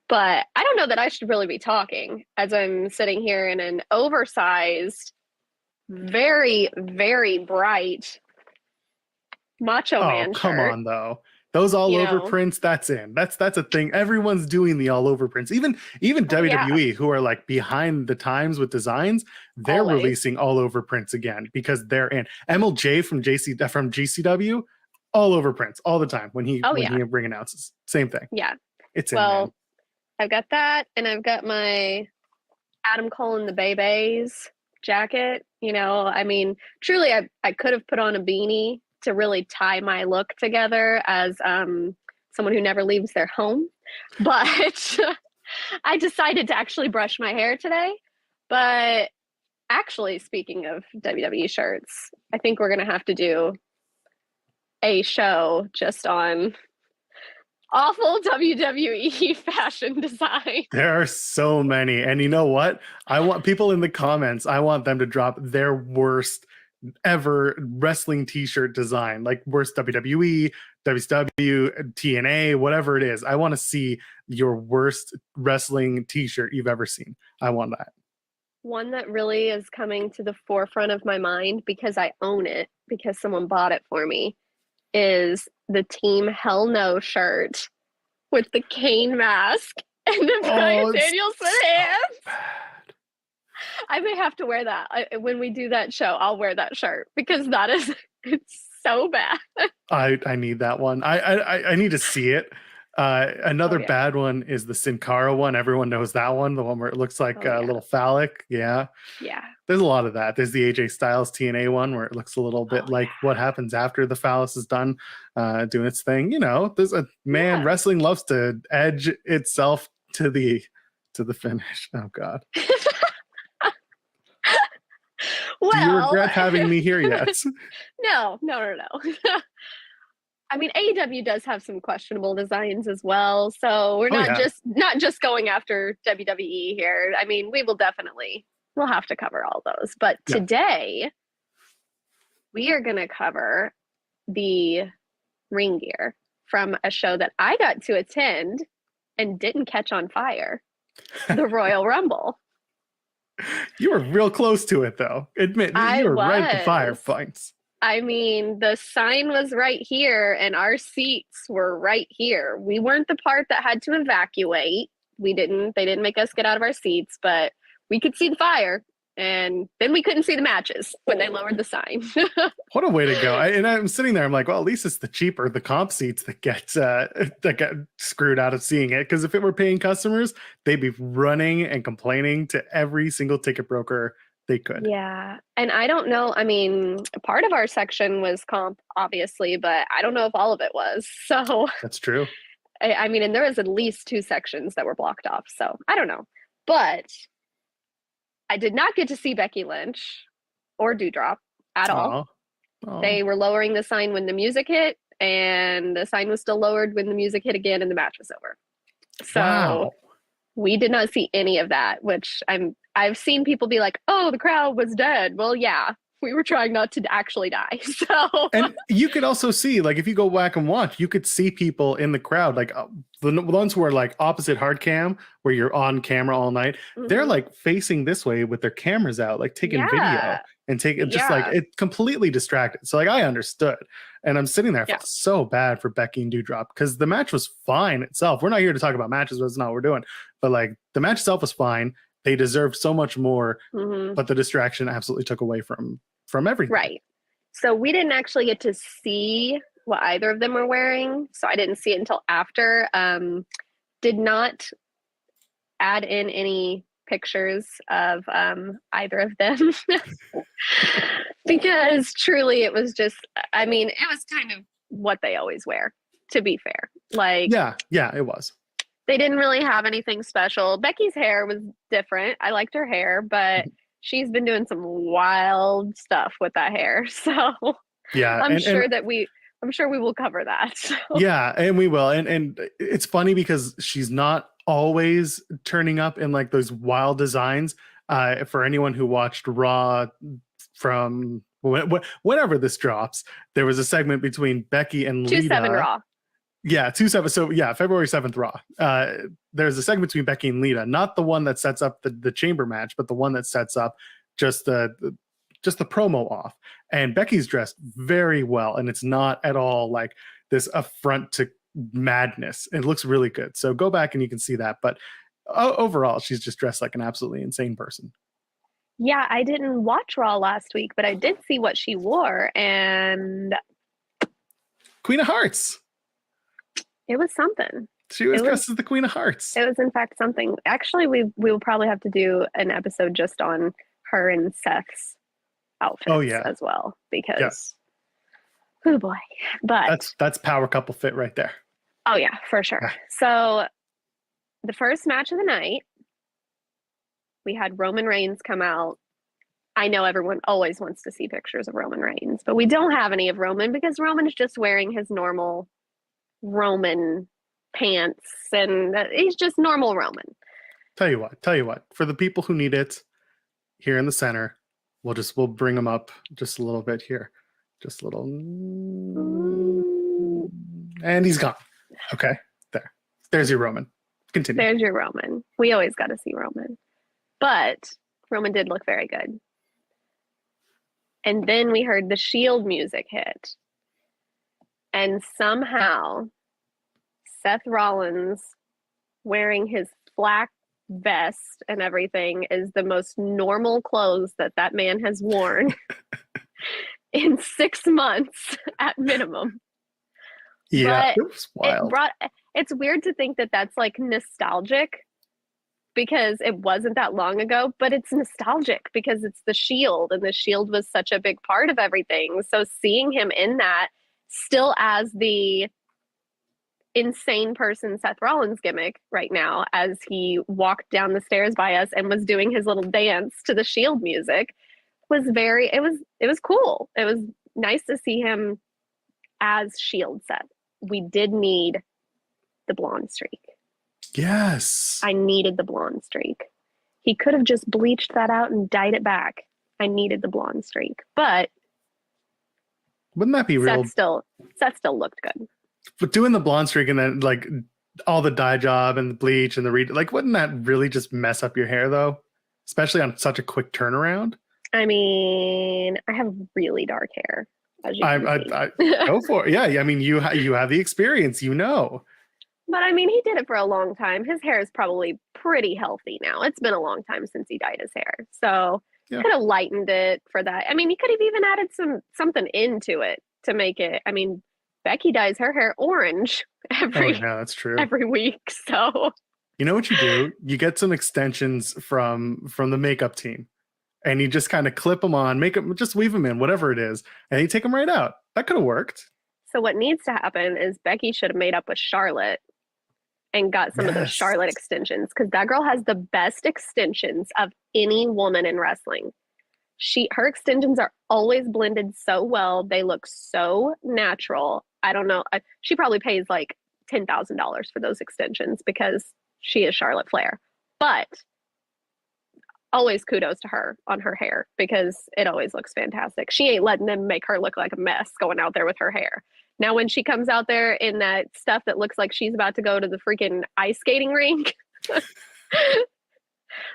But I don't know that I should really be talking as I'm sitting here in an oversized, very, very bright Macho Man shirt. Come on, though. Those all over prints, that's in. That's a thing. Everyone's doing the all over prints. Even WWE, who are like behind the times with designs, they're releasing all over prints again because they're in. MLJ from GCW, all over prints all the time when he ring announces. Same thing. Yeah. It's in. Well, I've got that, and I've got my Adam Cole and the Babies jacket. You know, I mean, truly, I could have put on a beanie to really tie my look together as someone who never leaves their home. But I decided to actually brush my hair today. But actually, speaking of WWE shirts, I think we're going to have to do a show just on awful WWE fashion design. There are so many. And you know what? I want people in the comments, I want them to drop their worst ever wrestling t-shirt design, like worst WWE, WCW, TNA, whatever it is. I want to see your worst wrestling t-shirt you've ever seen. I want that. One that really is coming to the forefront of my mind because I own it, because someone bought it for me, is the Team Hell No shirt with the Kane mask and the Bryan Danielson hands. I may have to wear that when we do that show. I'll wear that shirt because it's so bad. I need that one. I need to see it. Another bad one is the Sin Cara one. Everyone knows that one, the one where it looks like a little phallic. Yeah. There's a lot of that. There's the AJ Styles TNA one where it looks a little bit like what happens after the phallus is done doing its thing. You know, there's a wrestling loves to edge itself to the finish. Oh God. Well, do you regret having me here yet? No. I mean, AEW does have some questionable designs as well, so we're not just going after WWE here. I mean, we'll have to cover all those. But today, we are going to cover the ring gear from a show that I got to attend and didn't catch on fire, the Royal Rumble. You were real close to it, though. Admit, you were right at the fire points. I mean, the sign was right here and our seats were right here. We weren't the part that had to evacuate. They didn't make us get out of our seats, but we could see the fire. And then we couldn't see the matches when they lowered the sign. What a way to go. I'm sitting there. I'm like, well, at least it's the comp seats that get screwed out of seeing it. Because if it were paying customers, they'd be running and complaining to every single ticket broker they could. Yeah. And I don't know. I mean, part of our section was comp, obviously, but I don't know if all of it was. So that's true. I mean, and there was at least 2 sections that were blocked off. So I don't know. But I did not get to see Becky Lynch or Doudrop at all. Oh. They were lowering the sign when the music hit, and the sign was still lowered when the music hit again and the match was over. So we did not see any of that, which I've seen people be like, oh, the crowd was dead. Well, yeah, we were trying not to actually die. So, and you could also see, like, if you go back and watch, you could see people in the crowd, like the ones who are like opposite hard cam, where you're on camera all night. They're like facing this way with their cameras out, like taking video and taking just like it completely distracted. So like I understood, and I'm sitting there, I felt so bad for Becky and Doudrop because the match was fine itself. We're not here to talk about matches, that's not what we're doing. But like the match itself was fine. They deserved so much more, but the distraction absolutely took away from everything. Right. So we didn't actually get to see what either of them were wearing. So I didn't see it until after. Did not add in any pictures of either of them because truly it was just, I mean, it was kind of what they always wear, to be fair. Like, yeah, it was. They didn't really have anything special. Becky's hair was different. I liked her hair, but she's been doing some wild stuff with that hair. So yeah, I'm sure we will cover that. So. Yeah, and we will. And it's funny because she's not always turning up in like those wild designs. For anyone who watched Raw from whenever this drops, there was a segment between Becky and Lita. 2-7 Raw. Yeah, 2-7. So yeah, February 7th Raw. There's a segment between Becky and Lita, not the one that sets up the chamber match, but the one that sets up just the promo off. And Becky's dressed very well, and it's not at all like this affront to madness. It looks really good. So go back and you can see that. But overall, she's just dressed like an absolutely insane person. Yeah, I didn't watch Raw last week, but I did see what she wore, and Queen of Hearts. It was something. She was dressed as the Queen of Hearts. It was, in fact, something. Actually, we will probably have to do an episode just on her and Seth's outfits as well, because, oh boy. But that's power couple fit right there. Oh, yeah, for sure. Yeah. So the first match of the night, we had Roman Reigns come out. I know everyone always wants to see pictures of Roman Reigns, but we don't have any of Roman because Roman is just wearing his normal Roman pants, and he's just normal Roman. Tell you what, for the people who need it, here in the center, we'll bring them up just a little bit here, just a little, and he's gone. Okay, there's your Roman. Continue. There's your Roman. We always got to see Roman, but Roman did look very good. And then we heard the Shield music hit. And somehow, Seth Rollins, wearing his black vest and everything, is the most normal clothes that man has worn in 6 months at minimum. Yeah, but it was wild. It's weird to think that that's like nostalgic because it wasn't that long ago, but it's nostalgic because it's the Shield, and the Shield was such a big part of everything. So seeing him in that, still as the insane person Seth Rollins gimmick right now, as he walked down the stairs by us and was doing his little dance to the Shield music, was it was cool. It was nice to see him as Shield Seth. We did need the blonde streak. Yes. I needed the blonde streak. He could have just bleached that out and dyed it back. I needed the blonde streak. But wouldn't that be real? Seth still looked good. But doing the blonde streak and then like all the dye job and the bleach and the like, wouldn't that really just mess up your hair though? Especially on such a quick turnaround. I mean, I have really dark hair. As you I go for it. Yeah, I mean, you have the experience, you know. But I mean, he did it for a long time. His hair is probably pretty healthy now. It's been a long time since he dyed his hair, so could have lightened it for that. I mean, he could have even added something into it to make it. I mean, Becky dyes her hair orange that's true. every week. So you know what you do? You get some extensions from the makeup team, and you just kind of clip them on, just weave them in, whatever it is, and you take them right out. That could have worked. So what needs to happen is Becky should have made up with Charlotte and got some of those Charlotte extensions, because that girl has the best extensions of any woman in wrestling. Her extensions are always blended so well. They look so natural. I don't know. She probably pays like $10,000 for those extensions because she is Charlotte Flair. But always kudos to her on her hair, because it always looks fantastic. She ain't letting them make her look like a mess going out there with her hair. Now, when she comes out there in that stuff that looks like she's about to go to the freaking ice skating rink,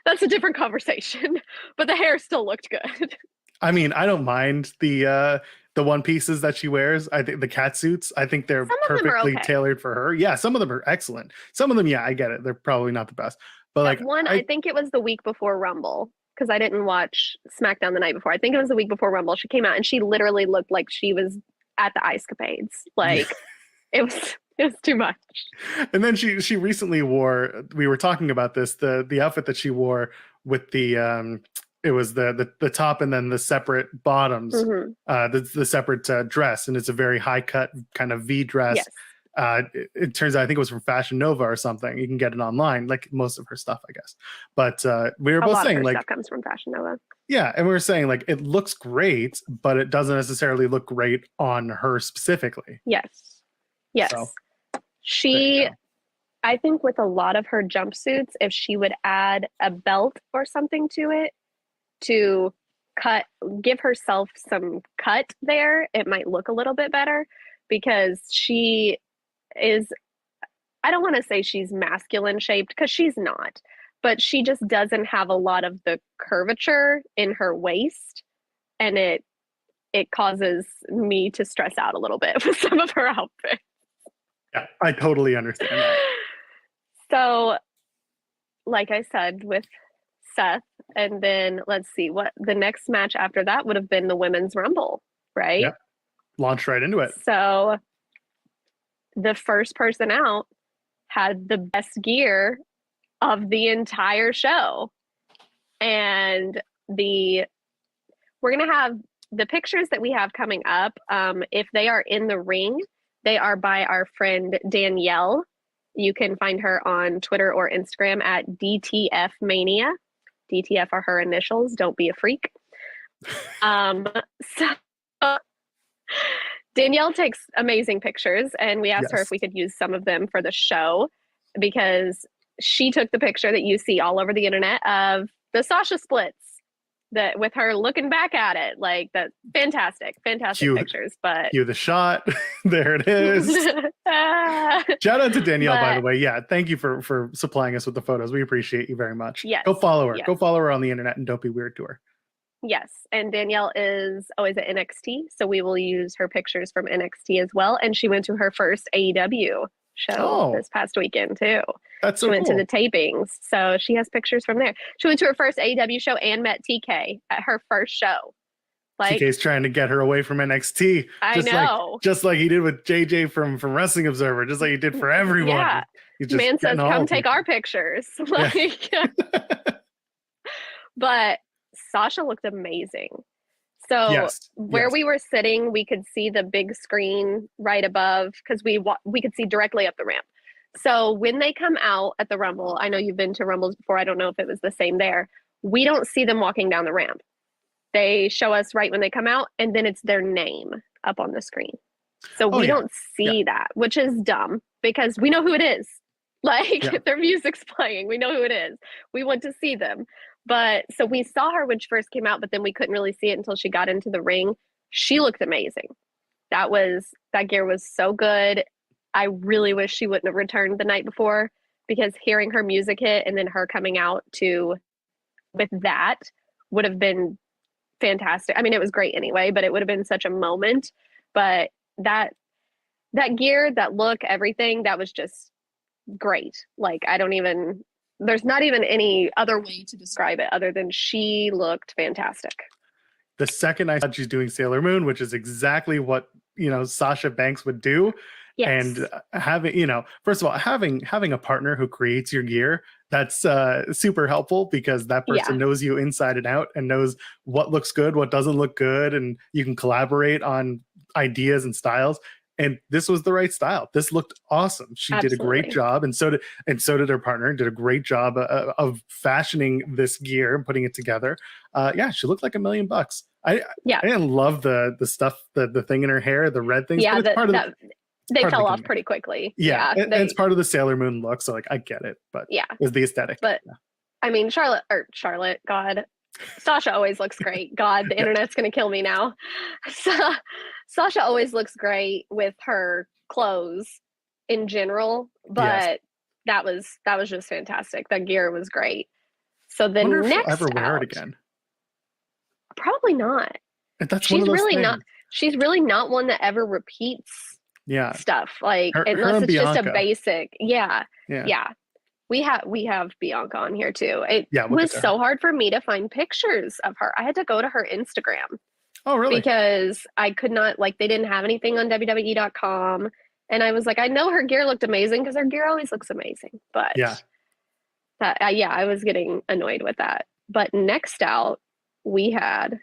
that's a different conversation. But the hair still looked good. I mean, I don't mind the one pieces that she wears. I think the cat suits, I think they're perfectly tailored for her. Yeah, some of them are excellent. Some of them, yeah, I get it. They're probably not the best. But like one, I think it was the week before Rumble, because I didn't watch SmackDown the night before. I think it was the week before Rumble. She came out and she literally looked like she was at the Ice Capades. Like it was too much. And then she recently wore, we were talking about this, the outfit that she wore with the it was the top and then the separate bottoms, the separate dress, and it's a very high cut kind of V dress. Yes. It turns out I think it was from Fashion Nova or something. You can get it online, like most of her stuff, I guess. But we were both saying like stuff comes from Fashion Nova. Yeah, and we were saying like it looks great, but it doesn't necessarily look great on her specifically. Yes. So, I think with a lot of her jumpsuits, if she would add a belt or something to it to give herself some cut there, it might look a little bit better, because she is, I don't want to say she's masculine shaped, because she's not, but she just doesn't have a lot of the curvature in her waist, and it causes me to stress out a little bit with some of her outfits. Yeah, I totally understand that. So, like I said, with Seth, and then let's see, what the next match after that would have been the Women's Rumble, right? Yep. Launched right into it. So the first person out had the best gear of the entire show. And we're going to have the pictures that we have coming up. If they are in the ring, they are by our friend Danielle. You can find her on Twitter or Instagram at DTF Mania. DTF are her initials. Don't be a freak. So Danielle takes amazing pictures, and we asked her if we could use some of them for the show, because she took the picture that you see all over the internet of the Sasha splits, that with her looking back at it, like that fantastic pictures. But cue the shot. There it is. Shout out to Danielle, by the way. Yeah, thank you for supplying us with the photos. We appreciate you very much. Yes. Go follow her. Yes. Go follow her on the internet, and don't be weird to her. Yes, and Danielle is always at NXT, so we will use her pictures from NXT as well. And she went to her first AEW show this past weekend too. That's so She went to the tapings, so she has pictures from there. She went to her first AEW show and met TK at her first show. Like, TK's trying to get her away from NXT. I know. Just like he did with JJ from Wrestling Observer, just like he did for everyone. Yeah. Man says, come take our pictures. Like, But Sasha looked amazing. So we were sitting, we could see the big screen right above, because we could see directly up the ramp. So when they come out at the Rumble, I know you've been to Rumbles before. I don't know if it was the same there. We don't see them walking down the ramp. They show us right when they come out, and then it's their name up on the screen. So we don't see that, which is dumb, because we know who it is. Like, if their music's playing, we know who it is. We want to see them. But so we saw her when she first came out, but then we couldn't really see it until she got into the ring. She looked amazing. That gear was so good. I really wish she wouldn't have returned the night before, because hearing her music hit and then her coming out with that would have been fantastic. I mean, it was great anyway, but it would have been such a moment. But that gear, that look, everything, that was just great. Like, there's not even any other way to describe it other than she looked fantastic. The second I saw she's doing Sailor Moon, which is exactly what, Sasha Banks would do. Yes. And having, first of all, having a partner who creates your gear, that's super helpful, because that person knows you inside and out and knows what looks good, what doesn't look good. And you can collaborate on ideas and styles. and this was the right style. This looked awesome. She did a great job, and so did her partner. Did a great job of fashioning this gear and putting it together. She looked like $1 million. I didn't love the stuff, the thing in her hair, the red things. Yeah, they fell off gimmick. Pretty quickly. Yeah, and it's part of the Sailor Moon look, so like I get it, but it was the aesthetic. But I mean, Charlotte, God, Sasha always looks great. God, the internet's gonna kill me now. Sasha always looks great with her clothes in general, but that was just fantastic. That gear was great. So the wonder if next she'll ever wear it again. Probably not. That's she's really not. She's really not one that ever repeats stuff, like unless it's just a basic. Yeah. We have Bianca on here too. It was so hard for me to find pictures of her. I had to go to her Instagram. Oh, really? Because I could not, like, they didn't have anything on WWE.com. And I was like, I know her gear looked amazing because her gear always looks amazing. But I was getting annoyed with that. But next out, we had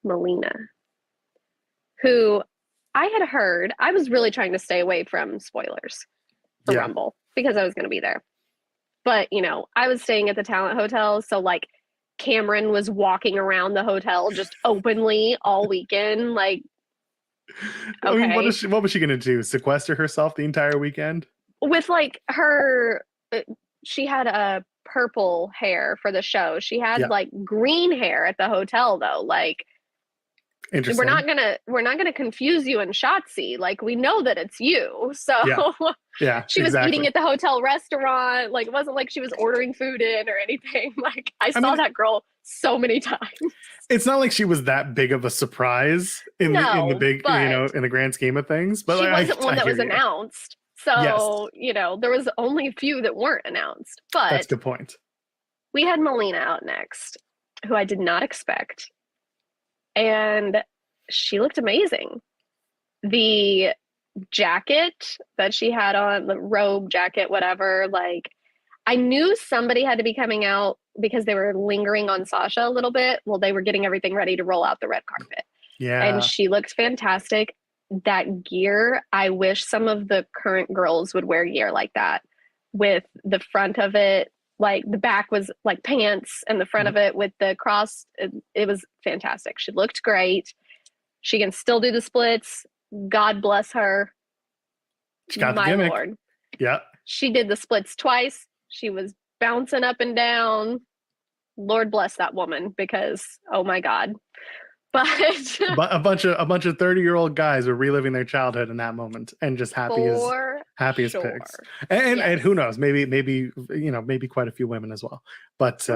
Melina, who I had heard, I was really trying to stay away from spoilers for Rumble because I was going to be there. But, you know, I was staying at the Talent Hotel. So, like, Cameron was walking around the hotel just openly all weekend. Like, okay. I mean, what was she going to do? Sequester herself the entire weekend? With, like, she had a purple hair for the show. She had like green hair at the hotel though. Like, we're not gonna confuse you and Shotzi. Like, we know that it's you. So she was eating at the hotel restaurant. Like, it wasn't like she was ordering food in or anything. Like, I saw that girl so many times. It's not like she was that big of a surprise in the big, in the grand scheme of things. But she wasn't one that was announced. So, there was only a few that weren't announced. But that's a good point. We had Melina out next, who I did not expect. And she looked amazing. The jacket that she had on, the robe jacket, whatever, like, I knew somebody had to be coming out because they were lingering on Sasha a little bit. Well, they were getting everything ready to roll out the red carpet. Yeah. And she looked fantastic. That gear, I wish some of the current girls would wear gear like that, with the front of it, like the back was like pants and the front of it with the cross. It was fantastic. She looked great. She can still do the splits. God bless her. She got the gimmick. Lord. Yeah. She did the splits twice. She was bouncing up and down. Lord bless that woman, because oh my God. But a bunch of 30-year-old guys were reliving their childhood in that moment and just happy as pigs. And who knows, maybe quite a few women as well. But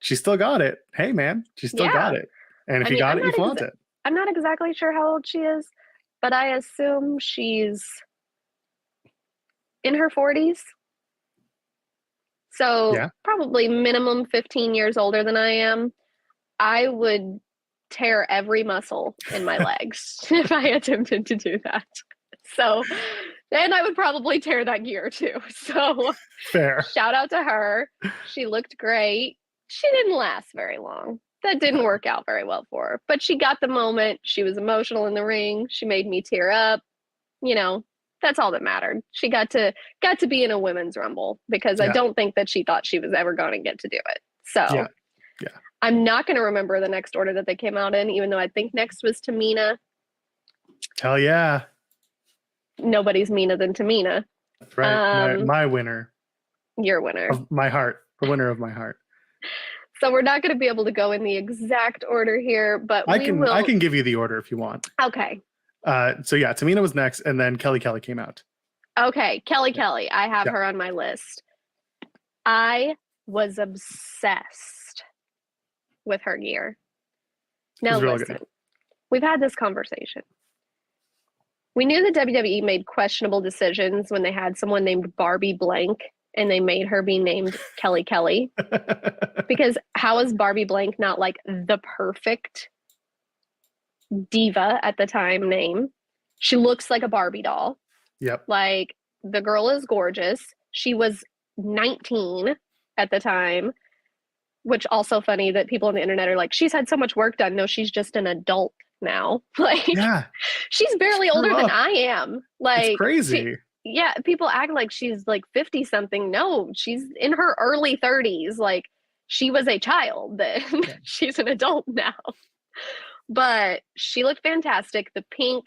she still got it. Hey man, she still got it. And if you got it, you flaunt it. I'm not exactly sure how old she is, but I assume she's in her 40s. So probably minimum 15 years older than I am. I would tear every muscle in my legs if I attempted to do that. So, and I would probably tear that gear too. So fair. Shout out to her. She looked great. She didn't last very long. That didn't work out very well for her, but she got the moment. She was emotional in the ring. She made me tear up. That's all that mattered. She got to be in a women's rumble, because I don't think that she thought she was ever going to get to do it. So yeah. I'm not going to remember the next order that they came out in, even though I think next was Tamina. Hell yeah. Nobody's meaner than Tamina. That's right. My winner. Your winner. Of my heart. The winner of my heart. So we're not going to be able to go in the exact order here, but I can give you the order if you want. Okay. So yeah, Tamina was next, and then Kelly came out. Okay, Kelly. I have her on my list. I was obsessed with her gear. Now listen, we've had this conversation. We knew that WWE made questionable decisions when they had someone named Barbie Blank and they made her be named Kelly. Because how is Barbie Blank not like the perfect diva at the time name? She looks like a Barbie doll. Yep. Like, the girl is gorgeous. She was 19 at the time, which also funny that people on the internet are like, she's had so much work done. No, she's just an adult now. Like, Yeah, she's barely older than I am. Like, it's crazy. people act like she's like 50 something. No, she's in her early 30s. Like, she was a child then. Yeah. She's an adult now. But she looked fantastic. The pink,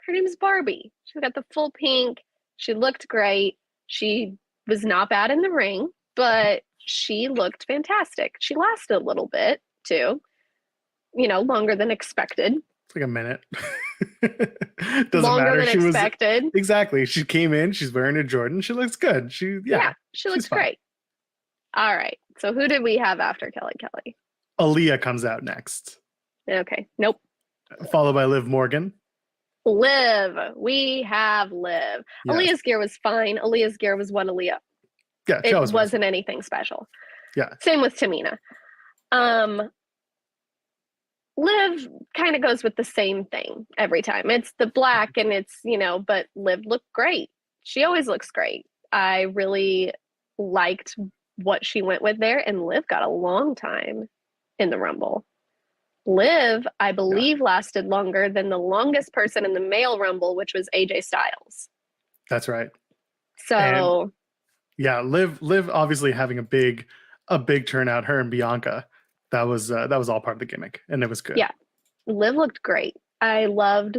her name is Barbie. She's got the full pink. She looked great. She was not bad in the ring, but she looked fantastic. She lasted a little bit too, longer than expected. It's like a minute. Doesn't Longer matter. than expected. Exactly. She came in. She's wearing a Jordan. She looks good. She looks great. All right. So who did we have after Kelly Kelly? Aaliyah comes out next. Okay. Nope. Followed by Liv Morgan. Liv. We have Liv. Yes. Aaliyah's gear was fine. Aaliyah's gear was one Aaliyah. Yeah, it wasn't anything special. Yeah. Same with Tamina. Liv kind of goes with the same thing every time. It's the black and it's, but Liv looked great. She always looks great. I really liked what she went with there, and Liv got a long time in the Rumble. Liv, I believe, lasted longer than the longest person in the male Rumble, which was AJ Styles. That's right. So, Liv obviously having a big turnout. Her and Bianca, that was all part of the gimmick, and it was good. Yeah, Liv looked great. I loved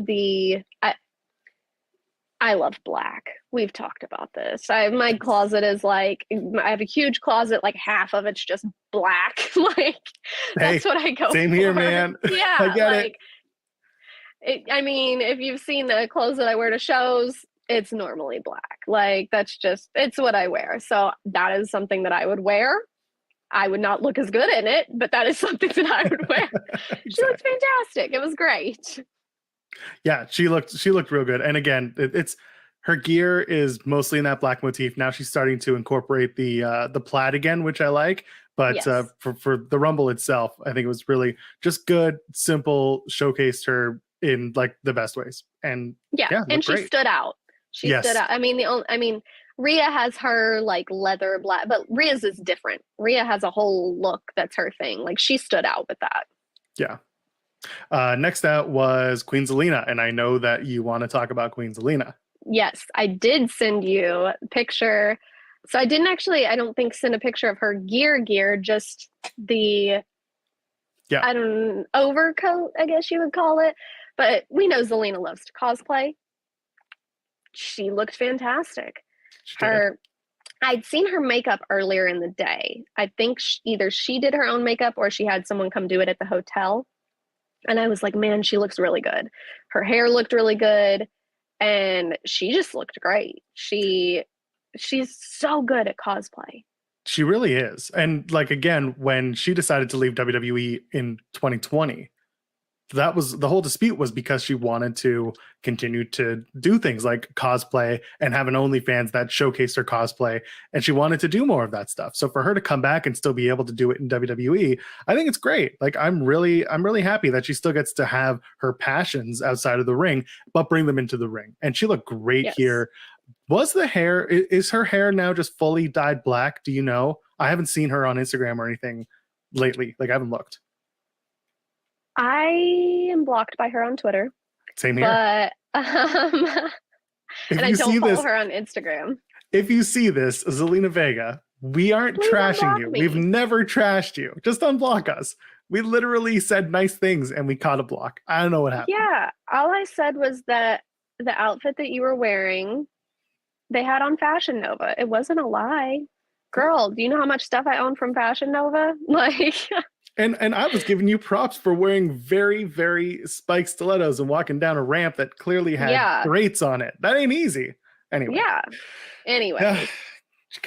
I love black. We've talked about this. My closet is like, I have a huge closet, like half of it's just black. Like, that's what I go same for. Here, man. Yeah. I get it. I mean, if you've seen the clothes that I wear to shows, it's normally black. Like, it's what I wear. So that is something that I would wear. I would not look as good in it, but that is something that I would wear. Exactly. She looked fantastic. It was great. Yeah, she looked real good. And again, it's her gear is mostly in that black motif. Now she's starting to incorporate the plaid again, which I like. But yes. For the Rumble itself, I think it was really just good, simple, showcased her in like the best ways. And and she stood out. She stood out. I mean, Rhea has her like leather black, but Rhea's is different. Rhea has a whole look that's her thing. Like, she stood out with that. Yeah. Next out was Queen Zelina, and I know that you want to talk about Queen Zelina. Yes, I did send you a picture. So I didn't actually, I don't think, send a picture of her gear, just the overcoat, I guess you would call it. But we know Zelina loves to cosplay. She looked fantastic. I'd seen her makeup earlier in the day. I think either she did her own makeup or she had someone come do it at the hotel. And I was like, man, she looks really good. Her hair looked really good. And she just looked great. She's so good at cosplay. She really is. And like, again, when she decided to leave WWE in 2020, that was the whole dispute, was because she wanted to continue to do things like cosplay and have an OnlyFans that showcased her cosplay, and she wanted to do more of that stuff. So for her to come back and still be able to do it in WWE, I think it's great. Like, I'm really happy that she still gets to have her passions outside of the ring, but bring them into the ring. And she looked great here. Was the hair, is her hair now just fully dyed black? Do you know? I haven't seen her on Instagram or anything lately. Like, I haven't looked. I am blocked by her on Twitter. Same here. But and I don't follow her on Instagram. If you see this, Zelina Vega, we aren't trashing you. We've never trashed you. Just unblock us. We literally said nice things and we caught a block. I don't know what happened. Yeah. All I said was that the outfit that you were wearing, they had on Fashion Nova. It wasn't a lie. Girl, do you know how much stuff I own from Fashion Nova? Like... And I was giving you props for wearing very, very spiked stilettos and walking down a ramp that clearly had grates on it. That ain't easy. Anyway. Yeah. Anyway.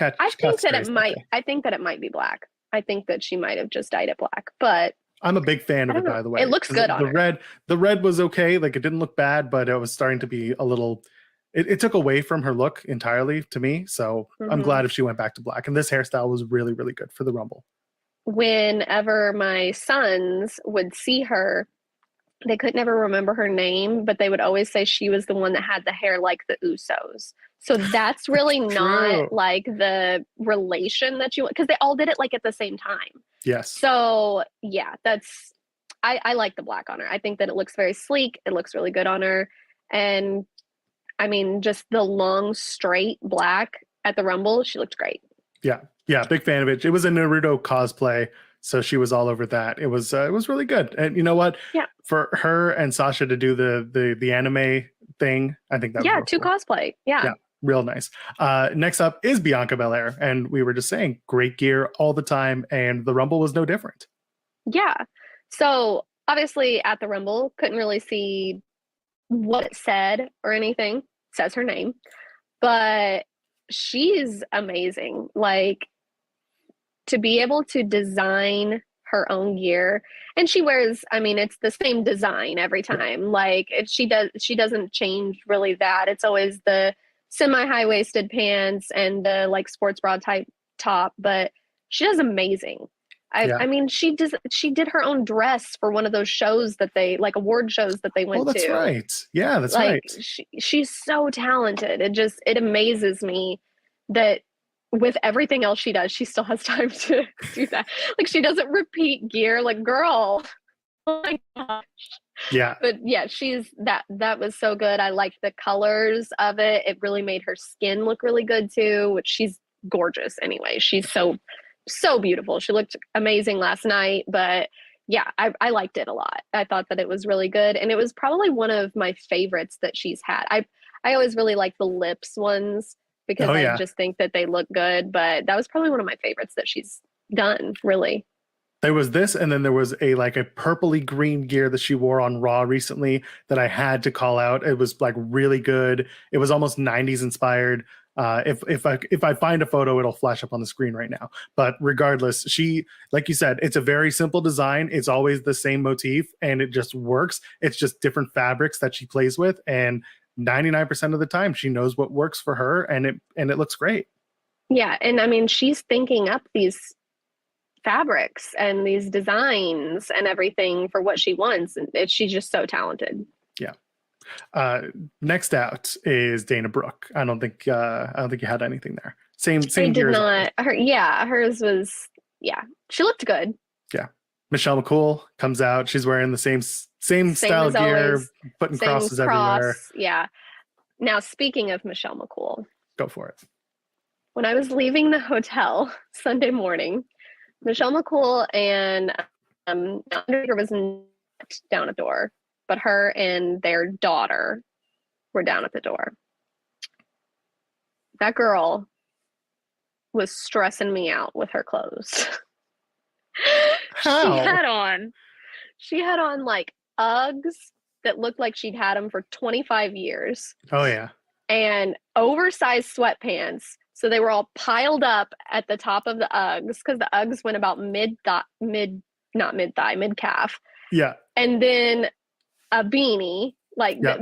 I think that it might be black. I think that she might have just dyed it black. But I'm a big fan of it, by the way. It looks good on her. The red was okay. Like, it didn't look bad, but it was starting to be a little... It took away from her look entirely to me. So I'm glad if she went back to black. And this hairstyle was really, really good for the Rumble. Whenever my sons would see her, they could never remember her name, but they would always say she was the one that had the hair like the Usos. So that's really not like the relation that you want, because they all did it like at the same time. Yes. So yeah, I like the black on her. I think that it looks very sleek. It looks really good on her. And I mean, just the long, straight black at the Rumble, she looked great. Yeah. Yeah. Big fan of it. It was a Naruto cosplay. So she was all over that. It was really good. And you know what? Yeah. For her and Sasha to do the anime thing, I think that was real to cool. cosplay. Yeah. Real nice. Next up is Bianca Belair. And we were just saying, great gear all the time. And the Rumble was no different. Yeah. So obviously at the Rumble, couldn't really see what it said or anything. It says her name. But she's amazing. Like, to be able to design her own gear, and she wears, I mean, it's the same design every time. Like, she doesn't change really that. It's always the semi-high-waisted pants and the like sports bra type top, but she does amazing. I mean, she did her own dress for one of those shows that they, like, award shows that they went to. Oh, that's right. Yeah, that's like, right. She's so talented. It amazes me that with everything else she does, she still has time to do that. Like, she doesn't repeat gear. Like, girl, oh my gosh. Yeah. But yeah, that was so good. I liked the colors of it. It really made her skin look really good too, which she's gorgeous anyway. She's so beautiful. She looked amazing last night, but yeah, I liked it a lot. I thought that it was really good. And it was probably one of my favorites that she's had. I always really like the lips ones, because I just think that they look good, but that was probably one of my favorites that she's done, really. There was this, and then there was a purpley green gear that she wore on Raw recently that I had to call out. It was like really good. It was almost 90s inspired. If I find a photo, it'll flash up on the screen right now. But regardless, she, like you said, it's a very simple design. It's always the same motif, and it just works. It's just different fabrics that she plays with, and 99% of the time she knows what works for her, and it looks great. Yeah, and I mean, she's thinking up these fabrics and these designs and everything for what she wants, and she's just so talented. Yeah. Next out is Dana Brooke. I don't think you had anything there. Same I did not. Hers was, she looked good. Yeah. Michelle McCool comes out. She's wearing the same style gear, always, putting crosses everywhere. Yeah. Now, speaking of Michelle McCool, go for it. When I was leaving the hotel Sunday morning, Michelle McCool and Undertaker was not down at the door, but her and their daughter were down at the door. That girl was stressing me out with her clothes. How? She had on like Uggs that looked like she'd had them for 25 years. Oh yeah. And oversized sweatpants. So they were all piled up at the top of the Uggs, because the Uggs went about mid-calf. Yeah. And then a beanie,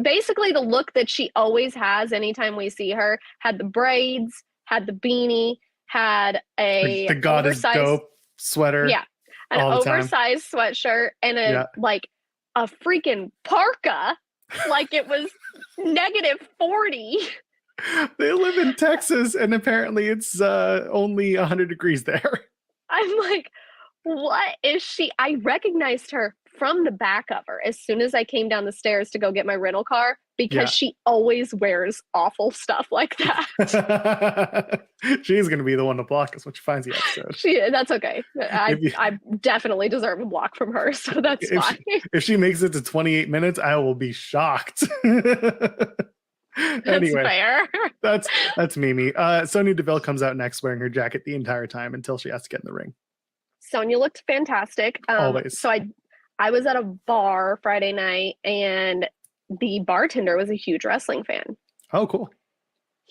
basically the look that she always has anytime we see her. Had the braids, had the beanie, had the goddess dope sweater. Yeah. An oversized sweatshirt and a freaking parka, like it was -40. They live in Texas, and apparently it's only 100 degrees there. I'm like, what is she? I recognized her from the back of her as soon as I came down the stairs to go get my rental car, because she always wears awful stuff like that. She's going to be the one to block us when she finds the episode. That's okay. I definitely deserve a block from her, so that's fine. If she makes it to 28 minutes, I will be shocked. Anyway, fair. That's Mimi. Sonya Deville comes out next wearing her jacket the entire time until she has to get in the ring. Sonya looked fantastic. Always. So I was at a bar Friday night, and the bartender was a huge wrestling fan. Oh, cool.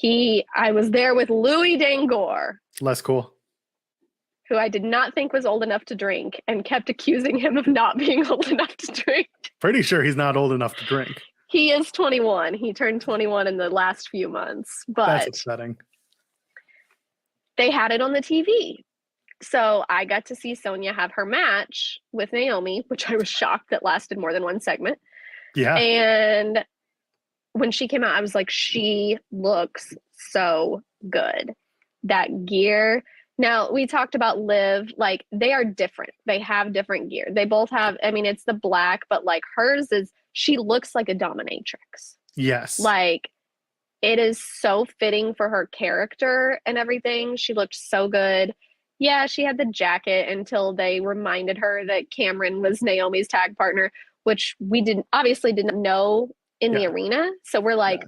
I was there with Louis Dangor. Less cool. Who I did not think was old enough to drink, and kept accusing him of not being old enough to drink. Pretty sure he's not old enough to drink. He is 21. He turned 21 in the last few months. But that's upsetting. They had it on the TV. So I got to see Sonya have her match with Naomi, which I was shocked that lasted more than one segment. Yeah. And when she came out, I was like, she looks so good. That gear, Now, we talked about Liv, like they are different. They have different gear. They both have, I mean, it's the black, but like hers is, she looks like a dominatrix. Yes. Like it is so fitting for her character and everything. She looked so good. Yeah, she had the jacket until they reminded her that Cameron was Naomi's tag partner, which we obviously didn't know in the arena. So we're like,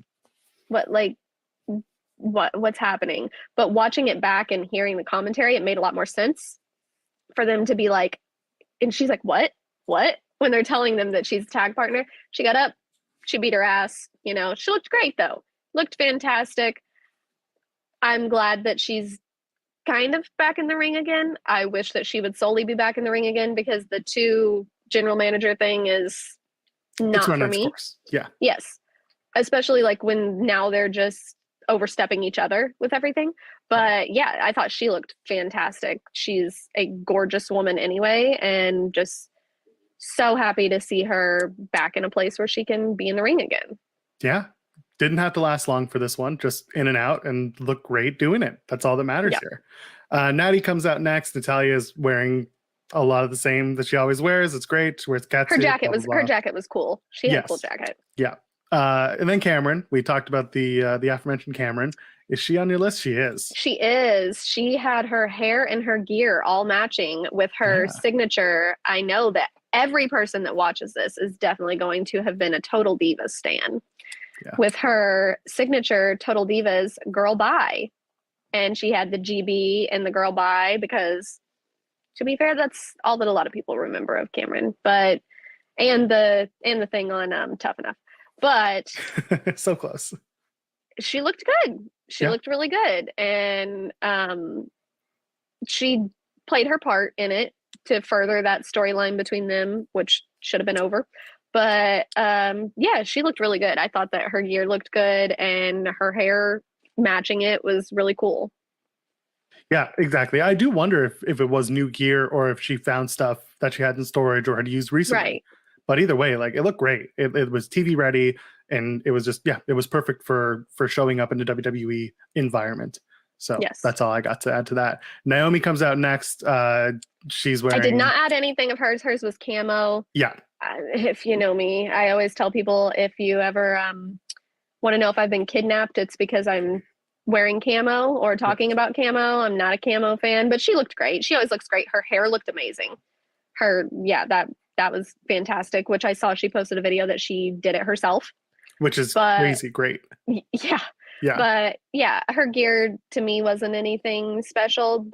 what's happening? But watching it back and hearing the commentary, it made a lot more sense for them to be like, and she's like, what? When they're telling them that she's a tag partner, she got up, she beat her ass. You know, she looked great though. Looked fantastic. I'm glad that she's kind of back in the ring again. I wish that she would solely be back in the ring again because the 2 general manager thing is not for me. Course. Yeah. Yes. Especially like when now they're just overstepping each other with everything. But yeah, I thought she looked fantastic. She's a gorgeous woman anyway, and just so happy to see her back in a place where she can be in the ring again. Yeah. Didn't have to last long for this one, just in and out and look great doing it. That's all that matters here. Natty comes out next. Natalya is wearing a lot of the same that she always wears. It's great. She wears catsuit. Her jacket was cool. She had a cool jacket. Yeah. And then Cameron, we talked about the aforementioned Cameron. Is she on your list? She is. She is. She had her hair and her gear all matching with her signature. I know that every person that watches this is definitely going to have been a Total Divas stan. Yeah. With her signature Total Divas Girl Bye. And she had the GB and the Girl Bye because, to be fair, that's all that a lot of people remember of Cameron. But and the thing on Tough Enough. But so close. She looked good. She looked really good. And she played her part in it to further that storyline between them, which should have been over. But yeah, she looked really good. I thought that her gear looked good and her hair matching it was really cool. Yeah, exactly. I do wonder if it was new gear or if she found stuff that she had in storage or had used recently. Right. But either way, like it looked great. It was TV ready, and it was just it was perfect for showing up in the WWE environment. So that's all I got to add to that. Naomi comes out next. She's wearing. I did not add anything of hers. Hers was camo. Yeah. If you know me, I always tell people if you ever want to know if I've been kidnapped, it's because I'm wearing camo or talking about camo. I'm not a camo fan, but she looked great. She always looks great. Her hair looked amazing. That was fantastic, which I saw she posted a video that she did it herself. Which is crazy great. Yeah. But yeah, her gear to me wasn't anything special,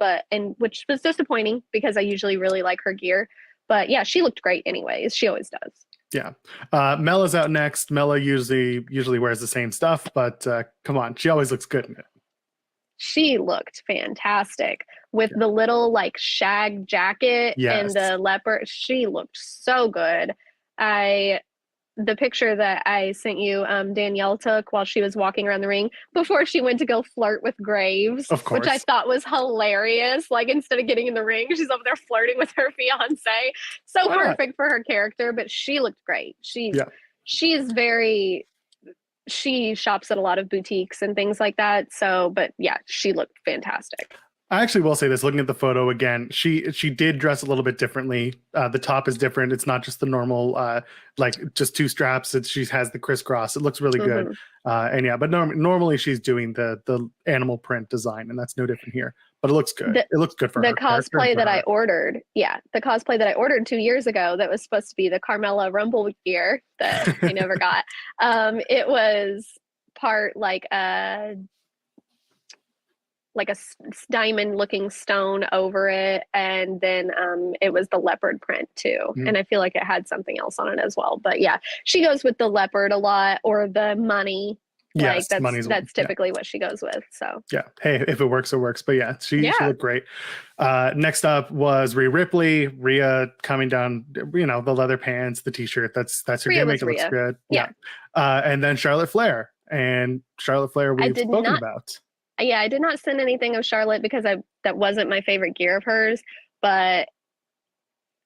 which was disappointing because I usually really like her gear. But yeah, she looked great anyways. She always does. Yeah. Mella's out next. Mella usually wears the same stuff, but come on, she always looks good in it. She looked fantastic with the little like shag jacket and the leopard. She looked so good. The picture that I sent you, Danielle took while she was walking around the ring before she went to go flirt with Graves, which I thought was hilarious. Like instead of getting in the ring, she's over there flirting with her fiance. So perfect for her character, but she looked great. She shops at a lot of boutiques and things like that. So, but yeah, she looked fantastic. I actually will say this, looking at the photo again, she did dress a little bit differently. The top is different. It's not just the normal, like just 2 straps. She has the crisscross. It looks really good. But normally she's doing the animal print design, and that's no different here. But it looks good. It looks good for her. The cosplay that I ordered, the cosplay that I ordered 2 years ago that was supposed to be the Carmella Rumble gear that I never got. It was part like a diamond looking stone over it, and then it was the leopard print too, and I feel like it had something else on it as well. But yeah, she goes with the leopard a lot, or the money. Yes, that's typically what she goes with. So yeah, hey, if it works, it works. But yeah, she looked great. Next up was Rhea Ripley. Rhea coming down, the leather pants, the t-shirt. That's her gimmick. It looks good. Yeah. And then Charlotte Flair, we've spoken about. Yeah, I did not send anything of Charlotte because that wasn't my favorite gear of hers. But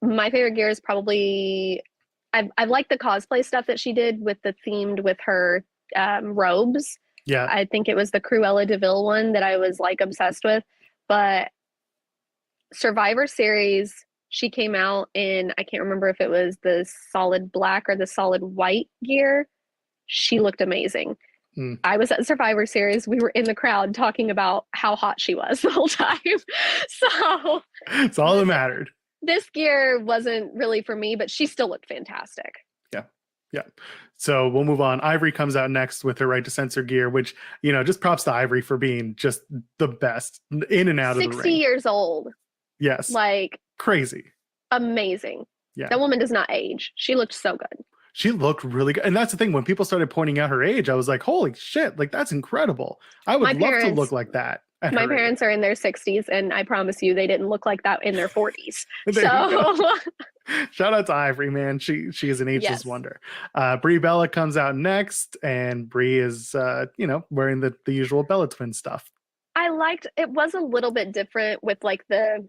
my favorite gear is probably I've liked the cosplay stuff that she did with her robes. Yeah, I think it was the Cruella de Vil one that I was like obsessed with. But Survivor Series, she came out in, I can't remember if it was the solid black or the solid white gear. She looked amazing. I was at Survivor Series. We were in the crowd talking about how hot she was the whole time. So it's all that mattered. This gear wasn't really for me, but she still looked fantastic. Yeah. So we'll move on. Ivory comes out next with her Right to Censor gear, which, just props to Ivory for being just the best in and out of the ring. 60 years old. Yes. Like crazy. Amazing. Yeah. That woman does not age. She looked so good. She looked really good. And that's the thing. When people started pointing out her age, I was like, holy shit, like that's incredible. I would love to look like that. My parents are in their 60s, and I promise you they didn't look like that in their 40s. Shout out to Ivory, man. She is an ageless wonder. Brie Bella comes out next, and Brie is wearing the usual Bella Twin stuff. I liked it. Was a little bit different with like it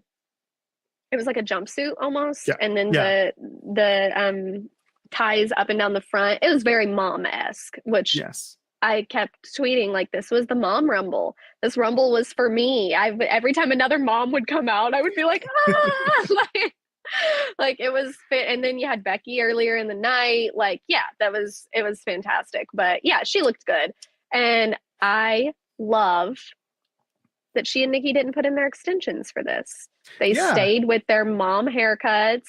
was like a jumpsuit almost, and then the ties up and down the front. It was very mom-esque, which I kept tweeting like, this was the mom rumble. This rumble was for me. Every time another mom would come out, I would be like, ah! like it was fit. And then you had Becky earlier in the night. Like, it was fantastic. But yeah, she looked good. And I love that she and Nikki didn't put in their extensions for this. They stayed with their mom haircuts,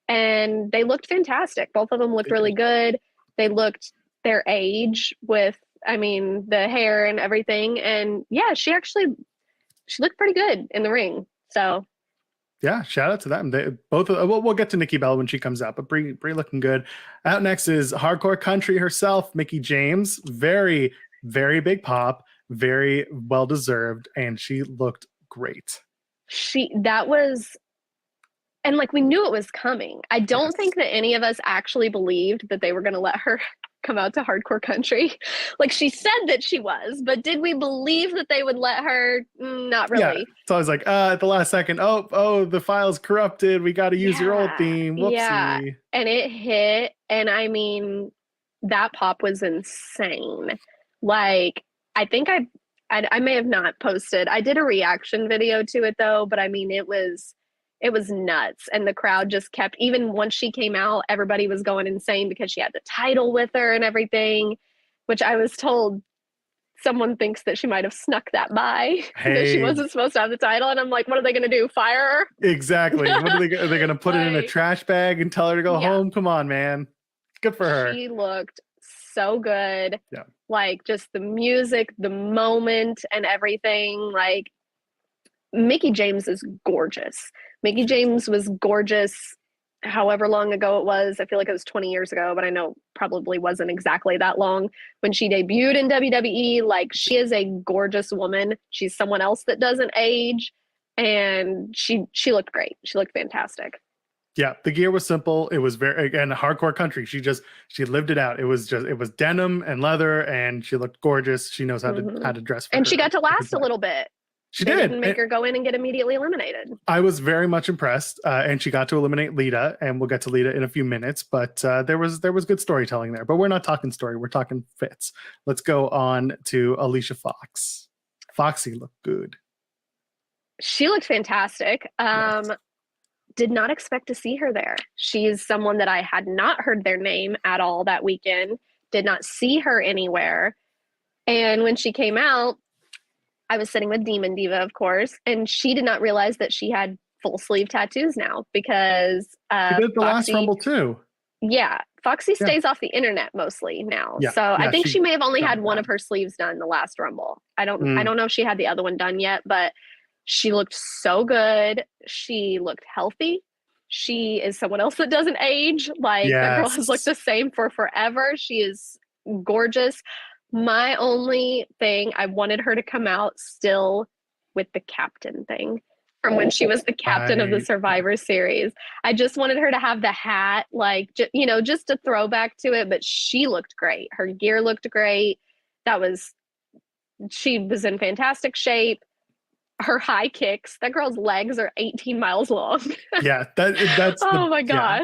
and they looked fantastic. Both of them looked really good. They looked their age with, the hair and everything. And yeah, she looked pretty good in the ring. So yeah, shout out to them. They both. We'll get to Nikki Bella when she comes out, but Brie looking good. Out next is Hardcore Country herself, Mickie James. Very, very big pop, very well deserved, and she looked great. And like we knew it was coming. I don't think that any of us actually believed that they were going to let her come out to Hardcore Country. Like she said that she was, but did we believe that they would let her? Not really. Yeah. It's always like at the last second, oh, the file's corrupted. We got to use your old theme. Whoopsie. Yeah, and it hit, and that pop was insane. Like I think I may have not posted. I did a reaction video to it though, but it was nuts. And the crowd just kept, even once she came out, everybody was going insane because she had the title with her and everything, which I was told someone thinks that she might have snuck that by, that she wasn't supposed to have the title. And I'm like, what are they going to do? Fire her? Exactly. What are they going to put it in a trash bag and tell her to go home? Come on, man. Good for her. She looked so good. Yeah. Like just the music, the moment and everything. Like Mickie James is gorgeous. Mickie James was gorgeous however long ago it was. I feel like it was 20 years ago, but I know probably wasn't exactly that long when she debuted in WWE. Like she is a gorgeous woman. She's someone else that doesn't age, and she looked great. She looked fantastic. Yeah, the gear was simple. It was very, again, Hardcore Country. She lived it out. It was denim and leather, and she looked gorgeous. She knows how to dress for and her. She got to last a little bit. She didn't make her go in and get immediately eliminated. I was very much impressed, and she got to eliminate Lita, and we'll get to Lita in a few minutes. But there was good storytelling there. But we're not talking story; we're talking fits. Let's go on to Alicia Fox. Foxy looked good. She looked fantastic. Did not expect to see her there. She's someone that I had not heard their name at all that weekend. Did not see her anywhere. And when she came out, I was sitting with Demon Diva, of course, and she did not realize that she had full sleeve tattoos now because she did the last Rumble too. Yeah, Foxy stays off the internet mostly now, so I think she may have only had one of her sleeves done the last Rumble. I don't know if she had the other one done yet, but she looked so good. She looked healthy. She is someone else that doesn't age. Like that girl has looked the same for forever. She is gorgeous. My only thing, I wanted her to come out still with the captain thing from when she was the captain of the Survivor Series. I just wanted her to have the hat, like, just a throwback to it, but she looked great. Her gear looked great. She was in fantastic shape. Her high kicks, that girl's legs are 18 miles long. Yeah, that's oh my gosh.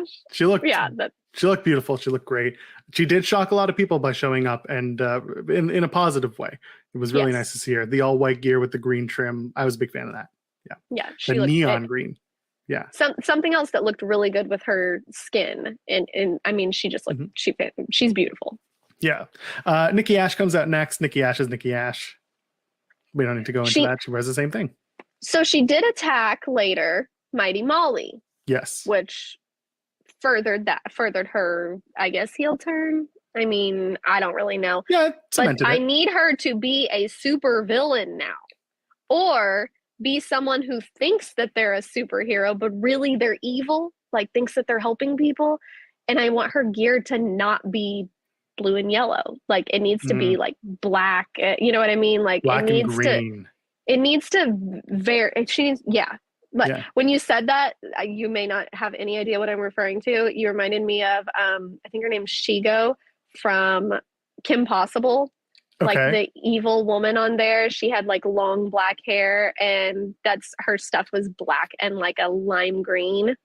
Yeah. She looked beautiful. She looked great. She did shock a lot of people by showing up, and in a positive way. It was really nice to see her. The all white gear with the green trim. I was a big fan of that. Yeah, The she looked neon green. Yeah. Something else that looked really good with her skin, and I mean, she just looked she's beautiful. Yeah. Nikki Ash comes out next. Nikki Ash is Nikki Ash. We don't need to go into that. She wears the same thing. So she did attack later Mighty Molly. Yes. Which furthered her, I guess, heel turn. I mean, I don't really know. Yeah, but I need her to be a super villain now, or be someone who thinks that they're a superhero, but really they're evil, like thinks that they're helping people. And I want her gear to not be blue and yellow. Like it needs to be like black. You know what I mean? Like black and green. It needs to But when you said that, you may not have any idea what I'm referring to. You reminded me of, I think her name's Shigo from Kim Possible. Okay. Like the evil woman on there. She had like long black hair, and her stuff was black and like a lime green.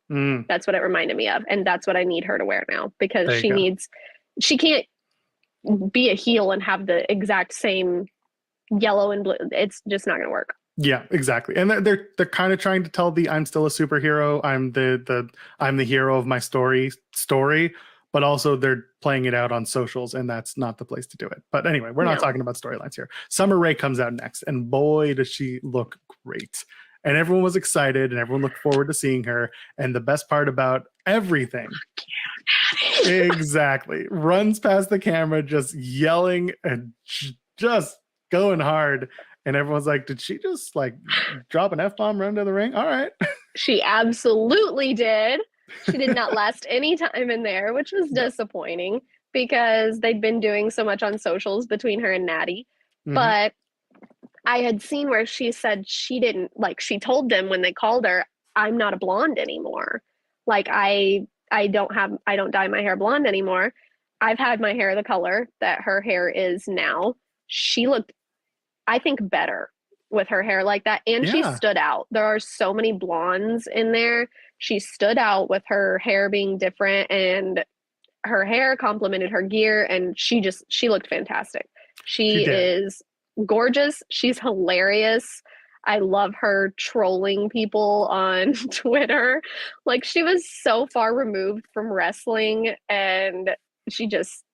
That's what it reminded me of. And that's what I need her to wear now, because she can't be a heel and have the exact same yellow and blue. It's just not going to work. Yeah, exactly. And they're kind of trying to tell the I'm still a superhero. I'm the hero of my story, but also they're playing it out on socials, and that's not the place to do it. But anyway, we're not talking about storylines here. Summer Rae comes out next, and boy, does she look great. And everyone was excited, and everyone looked forward to seeing her. And the best part about everything, exactly, runs past the camera, just yelling and just going hard. And everyone's like, did she just like drop an F-bomb, run to the ring? All right. She absolutely did. She did not last any time in there, which was disappointing, because they'd been doing so much on socials between her and Natty. But I had seen where she said she didn't, like, she told them when they called her, I'm not a blonde anymore. Like, I don't dye my hair blonde anymore. I've had my hair the color that her hair is now. She looked, I think, better with her hair like that. And she stood out. There are so many blondes in there. She stood out with her hair being different, and her hair complemented her gear, and she looked fantastic. She is gorgeous. She's hilarious. I love her trolling people on Twitter. Like, she was so far removed from wrestling, and she just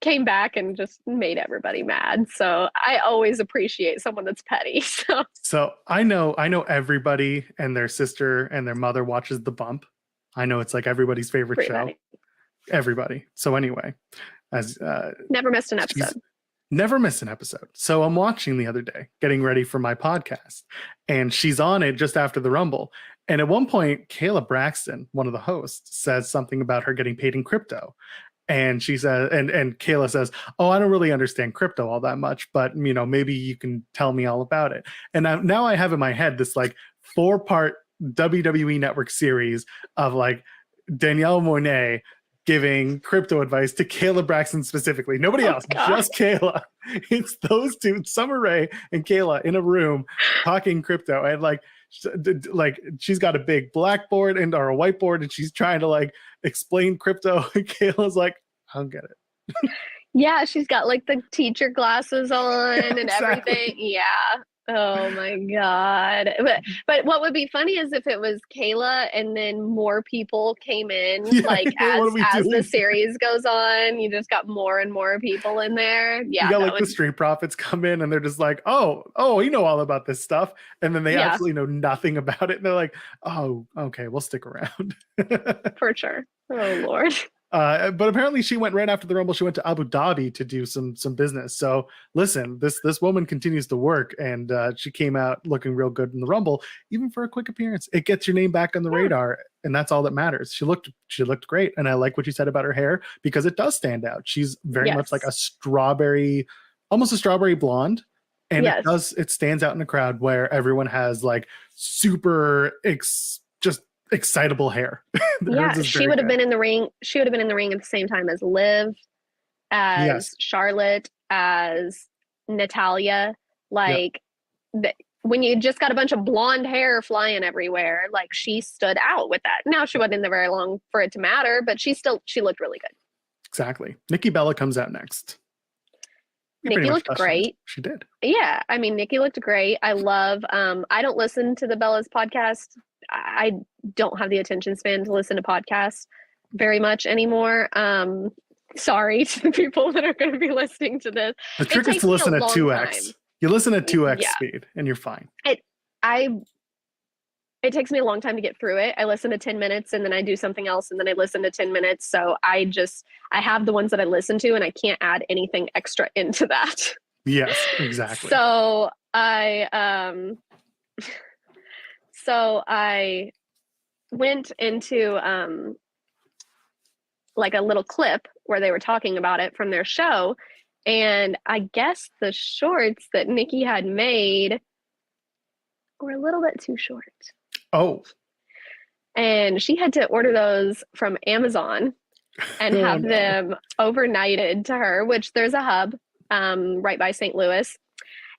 came back and just made everybody mad. So I always appreciate someone that's petty. So I know everybody and their sister and their mother watches The Bump. I know it's like everybody's favorite show. Everybody. So anyway, never missed an episode. Never miss an episode. So I'm watching the other day, getting ready for my podcast, and she's on it just after the Rumble. And at one point, Kayla Braxton, one of the hosts, says something about her getting paid in crypto. And she says, and Kayla says, "Oh, I don't really understand crypto all that much, but maybe you can tell me all about it." And now I have in my head this like 4-part WWE Network series of like Danielle Moinet giving crypto advice to Kayla Braxton specifically. Nobody else, just Kayla. It's those two, Summer Rae and Kayla, in a room talking crypto. And like she's got a big blackboard or a whiteboard, and she's trying to like explain crypto. And Kayla's like, I don't get it. Yeah, she's got like the teacher glasses on and everything. Yeah. Oh my God. But what would be funny is if it was Kayla and then more people came in, like as the series goes on, you just got more and more people in there. Yeah. You got like the Street Profits come in, and they're just like, oh, you know all about this stuff. And then they absolutely know nothing about it. And they're like, oh, okay, we'll stick around. For sure. Oh Lord. But apparently she went right after the Rumble. She went to Abu Dhabi to do some business. So listen, this woman continues to work, and she came out looking real good in the Rumble, even for a quick appearance. It gets your name back on the radar, and that's all that matters. She looked great, and I like what you said about her hair, because it does stand out. She's very much like almost a strawberry blonde, and it stands out in the crowd where everyone has like super just excitable hair. Yeah, she would have been in the ring. She would have been in the ring at the same time as Liv, as Charlotte, as Natalia. Like, when you just got a bunch of blonde hair flying everywhere, like, she stood out with that. Now, she wasn't in there very long for it to matter, but she looked really good. Exactly. Nikki Bella comes out next. Nikki looked great. She did. Yeah, I mean, Nikki looked great. I love. I don't listen to the Bellas podcast. I don't have the attention span to listen to podcasts very much anymore. Sorry to the people that are going to be listening to this. The trick is to listen at 2x. You listen at 2x Yeah. speed, and you're fine. It takes me a long time to get through it. I listen to 10 minutes and then I do something else and then I listen to 10 minutes. So I have the ones that I listen to and I can't add anything extra into that. Yes, exactly. So I went into like a little clip where they were talking about it from their show. And I guess the shorts that Nikki had made were a little bit too short. Oh. And she had to order those from Amazon and have them overnighted to her, which there's a hub right by St. Louis.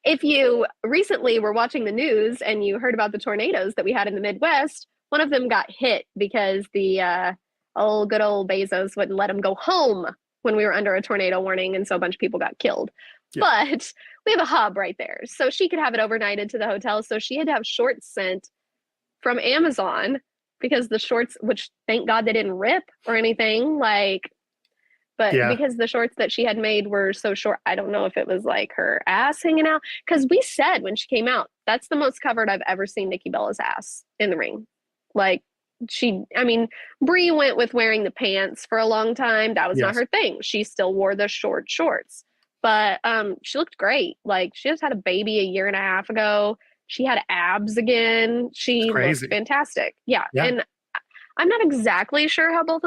If you recently were watching the news and you heard about the tornadoes that we had in the Midwest, one of them got hit because the good old Bezos wouldn't let him go home when we were under a tornado warning. And so a bunch of people got killed. Yeah. But we have a hub right there. So she could have it overnighted to the hotel. So she had to have shorts sent from Amazon because the shorts, which thank God they didn't rip or anything, because the shorts that she had made were so short. I don't know if it was like her ass hanging out. Because we said when she came out, that's the most covered I've ever seen Nikki Bella's ass in the ring. Like Brie went with wearing the pants for a long time. That was not her thing. She still wore the short shorts. But she looked great. Like she just had a baby a year and a half ago. She had abs again. She looked fantastic. Yeah. And I'm not exactly sure how old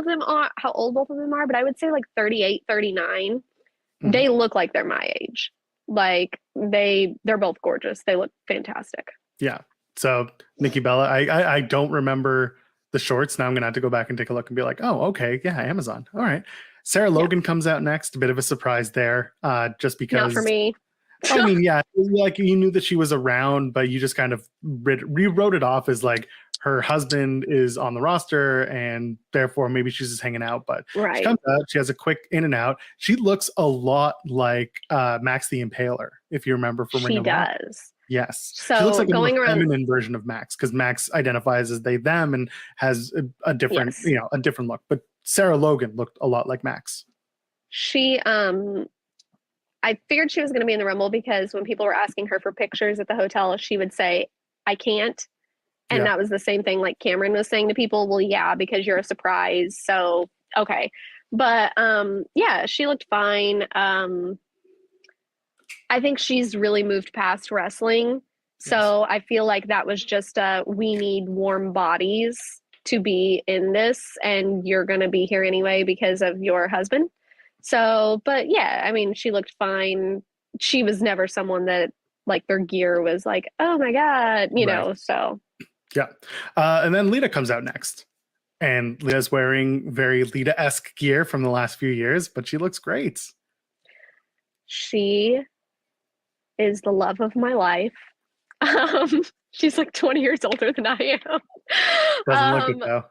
both of them are, but I would say like 38, 39. Mm-hmm. They look like they're my age. Like they're both gorgeous. They look fantastic. Yeah. So Nikki Bella, I don't remember the shorts. Now I'm going to have to go back and take a look and be like, oh, okay. Yeah. Amazon. All right. Sarah Logan comes out next. A bit of a surprise there. Just because. Not for me. I mean, yeah, like you knew that she was around, but you just kind of rewrote it off as like her husband is on the roster and therefore maybe she's just hanging out. But she comes out, she has a quick in and out. She looks a lot like Max the Impaler, if you remember from Ring of Honor. She does. Yes. So she looks like going a around feminine version of Max because Max identifies as they, them and has a different, a different look. But Sarah Logan looked a lot like Max. She, I figured she was going to be in the Rumble because when people were asking her for pictures at the hotel, she would say, I can't. And that was the same thing like Cameron was saying to people, well, yeah, because you're a surprise. So, okay. But she looked fine. I think she's really moved past wrestling. So I feel like that was just we need warm bodies to be in this and you're going to be here anyway because of your husband. So, but yeah, I mean, she looked fine. She was never someone that like their gear was like, oh my God, you know, so. Yeah. And then Lita comes out next and Lita's wearing very Lita-esque gear from the last few years, but she looks great. She is the love of my life. She's like 20 years older than I am. Doesn't look it though.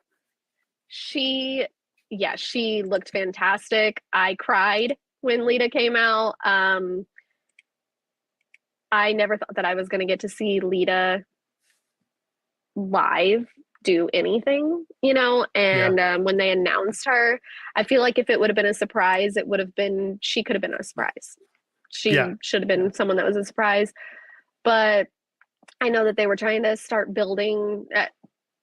She looked fantastic. I cried when Lita came out. I never thought that I was going to get to see Lita live do anything, and when they announced her, I feel like if it would have been a surprise, she could have been a surprise. She should have been someone that was a surprise. But I know that they were trying to start building,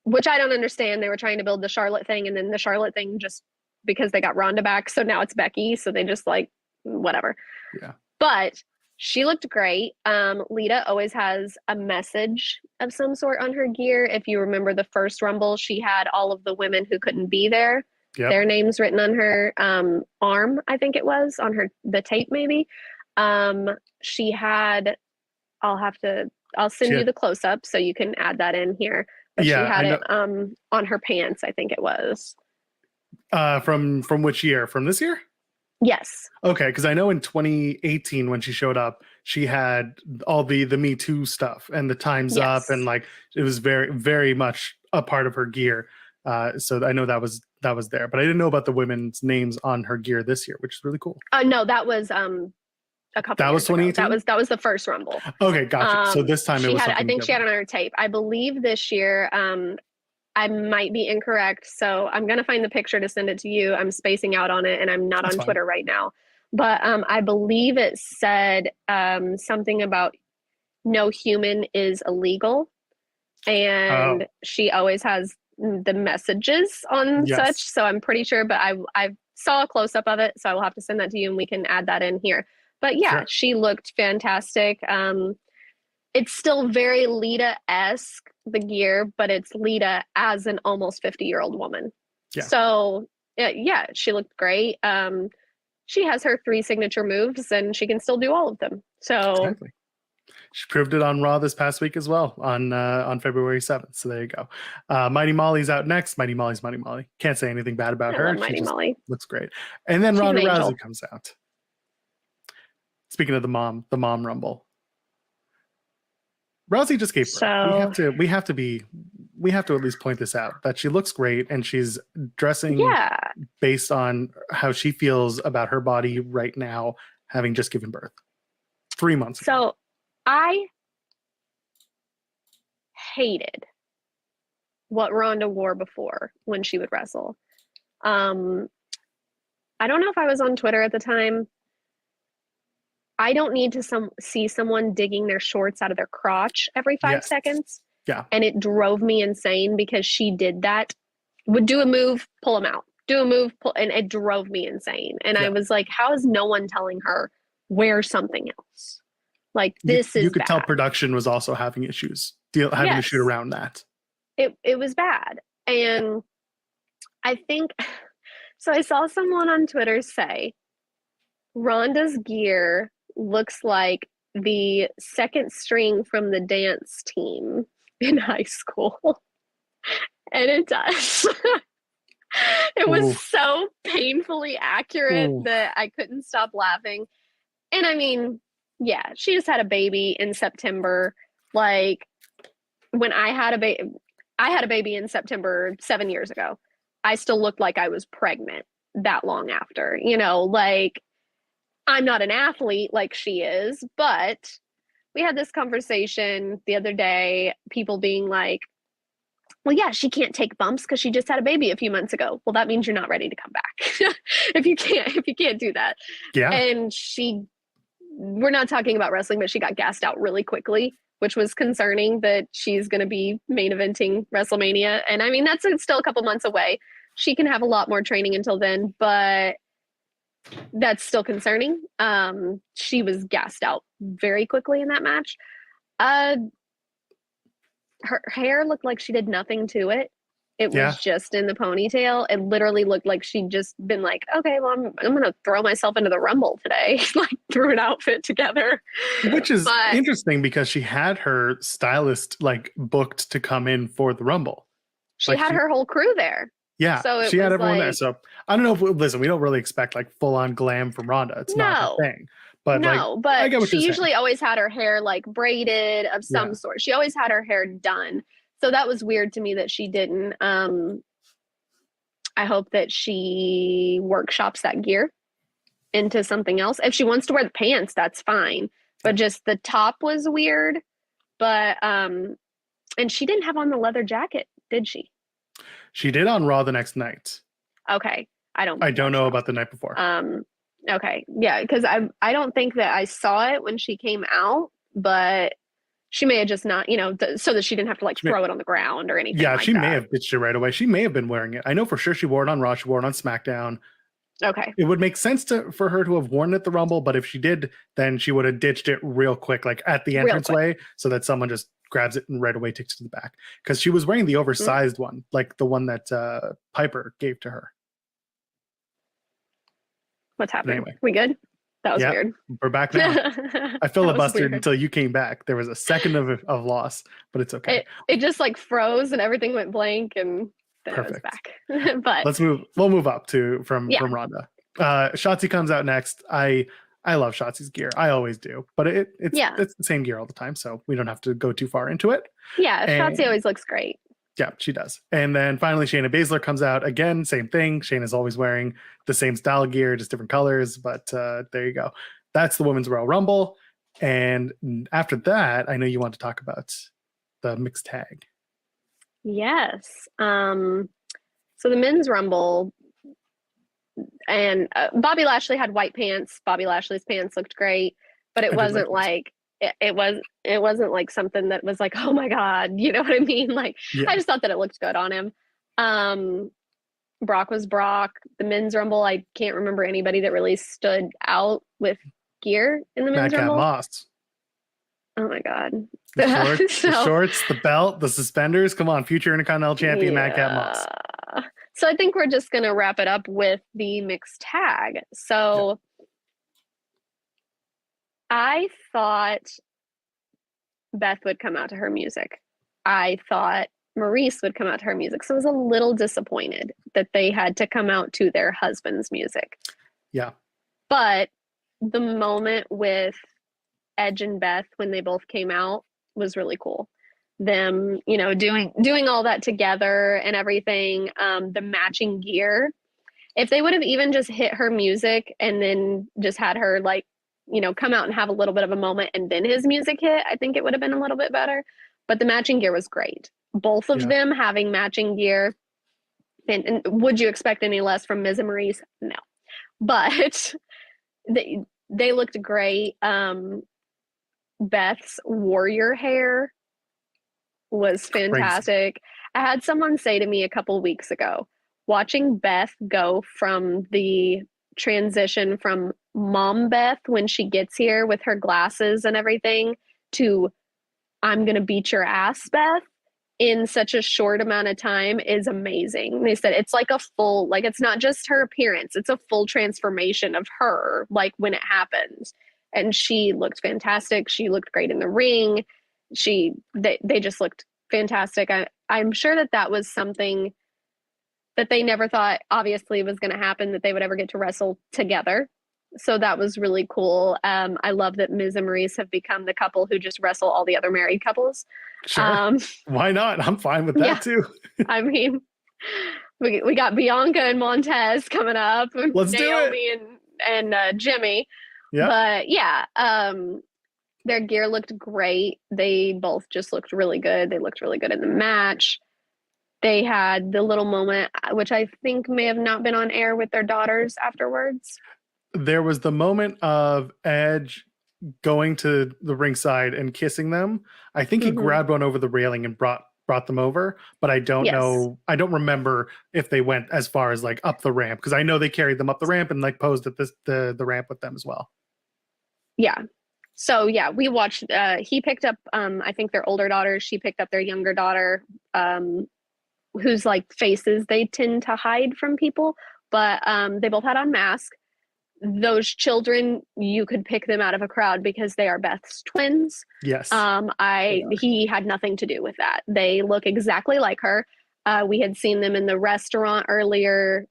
which I don't understand. They were trying to build the Charlotte thing, and then the Charlotte thing just because they got Ronda back, so now it's Becky, so they just like whatever. Yeah. But she looked great. Lita always has a message of some sort on her gear. If you remember the first Rumble, she had all of the women who couldn't be there, their names written on her arm, I think it was, on the tape maybe. She had, I'll send you the close-up so you can add that in here. But she had it on her pants, I think it was. From which year? From this year? Yes. Okay, because I know in 2018 when she showed up, she had all the Me Too stuff and the Time's Up, and like it was very, very much a part of her gear. So I know that was there, but I didn't know about the women's names on her gear this year, which is really cool. No, that was a couple That was years ago. 2018? That was the first Rumble. Okay, gotcha. So this time it was I think she had different. it on her tape. I believe this year, I might be incorrect, so I'm gonna find the picture to send it to you. I'm spacing out on it, and I'm not That's on fine. Twitter right now. But I believe it said something about no human is illegal, and she always has the messages on Yes. such. So I'm pretty sure, but I saw a close up of it, so I will have to send that to you, and we can add that in here. But yeah, Sure. she looked fantastic. It's still very Lita-esque, the gear, but it's Lita as an almost 50-year-old woman. Yeah. So, yeah, she looked great. She has her 3 signature moves, and she can still do all of them. So, Exactly. She proved it on Raw this past week as well on February 7th. So there you go. Mighty Molly's out next. Mighty Molly's Mighty Molly. Can't say anything bad about I her. love Mighty She just Molly. looks great. And then She's Ronda an angel. Rousey comes out. Speaking of the mom Rumble. Rousey just gave birth. So- We have to at least point this out that she looks great and she's dressing Yeah. based on how she feels about her body right now, having just given birth 3 months ago. So I hated what Ronda wore before when she would wrestle. I don't know if I was on Twitter at the time. I don't need to see someone digging their shorts out of their crotch every 5 Yes. seconds. Yeah. And it drove me insane because she did that. Would do a move, pull them out. Do a move, pull, and it drove me insane. And I Yeah. was like, how is no one telling her wear something else? Like this you is could bad. tell production was also having issues, having to Yes. shoot around that. It was bad. And I think so. I saw someone on Twitter say Rhonda's gear looks like the second string from the dance team in high school. And it does. It was Oof. so painfully accurate Oof. that I couldn't stop laughing. And I mean, yeah, she just had a baby in September. Like when I had a baby in September 7 years ago. I still looked like I was pregnant that long after, like I'm not an athlete like she is, but we had this conversation the other day, people being like, well, yeah, she can't take bumps because she just had a baby a few months ago. Well, that means you're not ready to come back if you can't do that. Yeah. And we're not talking about wrestling, but she got gassed out really quickly, which was concerning that she's going to be main eventing WrestleMania. And I mean, that's still a couple months away. She can have a lot more training until then, but that's still concerning. She was gassed out very quickly in that match. Her hair looked like she did nothing to it. It was just in the ponytail. It literally looked like she'd just been like, okay, well, I'm going to throw myself into the Rumble today. Like threw an outfit together. Which is interesting because she had her stylist like booked to come in for the Rumble. She had her whole crew there. Yeah, so she had everyone there. So I don't know if we don't really expect like full on glam from Ronda. It's not her thing. But I get what she you're usually saying. always had her hair like braided of some sort. She always had her hair done. So that was weird to me that she didn't. I hope that she workshops that gear into something else. If she wants to wear the pants, that's fine. But just the top was weird. But and she didn't have on the leather jacket, did she? She did on Raw the next night. Okay. I don't know about the night before. Okay. Yeah, because I don't think that I saw it when she came out, but she may have just not, so that she didn't have to throw it on the ground or anything. Yeah, like she that. may have ditched it right away. She may have been wearing it. I know for sure she wore it on Raw. She wore it on SmackDown. Okay. It would make sense for her to have worn it at the Rumble, but if she did, then she would have ditched it real quick, like at the entranceway, so that someone just grabs it and right away takes it to the back. Because she was wearing the oversized one, like the one that Piper gave to her. What's happening? Anyway. We good? That was weird. We're back now. I filibustered until you came back. There was a second of loss, but it's okay. It just froze and everything went blank and then it was back. But we'll move up from Ronda. Shotzi comes out next. I love Shotzi's gear. I always do, but it's the same gear all the time, so we don't have to go too far into it. Yeah, Shotzi always looks great. Yeah, she does. And then finally, Shayna Baszler comes out again. Same thing. Shayna's always wearing the same style gear, just different colors. But there you go. That's the Women's Royal Rumble. And after that, I know you want to talk about the mixed tag. Yes. So the Men's Rumble, and Bobby Lashley had white pants. Bobby Lashley's pants looked great, but it wasn't like it wasn't like something that was like, oh my God, you know what I mean? Like, I just thought that it looked good on him. Brock was Brock. The Men's Rumble, I can't remember anybody that really stood out with gear in the Men's Rumble. Moss. Oh my God. The shorts, the belt, the suspenders. Come on, future Intercontinental Champion Madcap Moss. So I think we're just going to wrap it up with the mixed tag. So I thought Beth would come out to her music. I thought Maurice would come out to her music. So I was a little disappointed that they had to come out to their husband's music. Yeah. But the moment with Edge and Beth when they both came out was really cool. Them, you know, doing all that together and everything, the matching gear. If they would have even just hit her music and then just had her, like, you know, come out and have a little bit of a moment and then his music hit, I think it would have been a little bit better. But the matching gear was great. Both of them having matching gear. And would you expect any less from Miz and Maurice? No. But they looked great. Beth's warrior hair was fantastic. Crazy. I had someone say to me a couple weeks ago, watching Beth go from the transition from Mom Beth when she gets here with her glasses and everything to I'm going to beat your ass, Beth, in such a short amount of time is amazing. They said it's like a full, like, it's not just her appearance, it's a full transformation of her, like, when it happens. And she looked fantastic. She looked great in the ring. They just looked fantastic. I'm sure that was something that they never thought obviously was going to happen, that they would ever get to wrestle together. So that was really cool. I love that Miz and Maurice have become the couple who just wrestle all the other married couples. Sure. Why not? I'm fine with that too. I mean, we got Bianca and Montez coming up. Let's Naomi do it. And Jimmy. Yeah. But yeah, their gear looked great. They both just looked really good. They looked really good in the match. They had the little moment, which I think may have not been on air, with their daughters afterwards. There was the moment of Edge going to the ringside and kissing them. I think he grabbed one over the railing and brought them over, but I don't know. I don't remember if they went as far as like up the ramp, because I know they carried them up the ramp and like posed at the ramp with them as well. Yeah. So yeah, we watched, he picked up, I think their older daughter, she picked up their younger daughter, whose like faces they tend to hide from people, but they both had on masks. Those children, you could pick them out of a crowd because they are Beth's twins. Yes. He had nothing to do with that. They look exactly like her. We had seen them in the restaurant earlier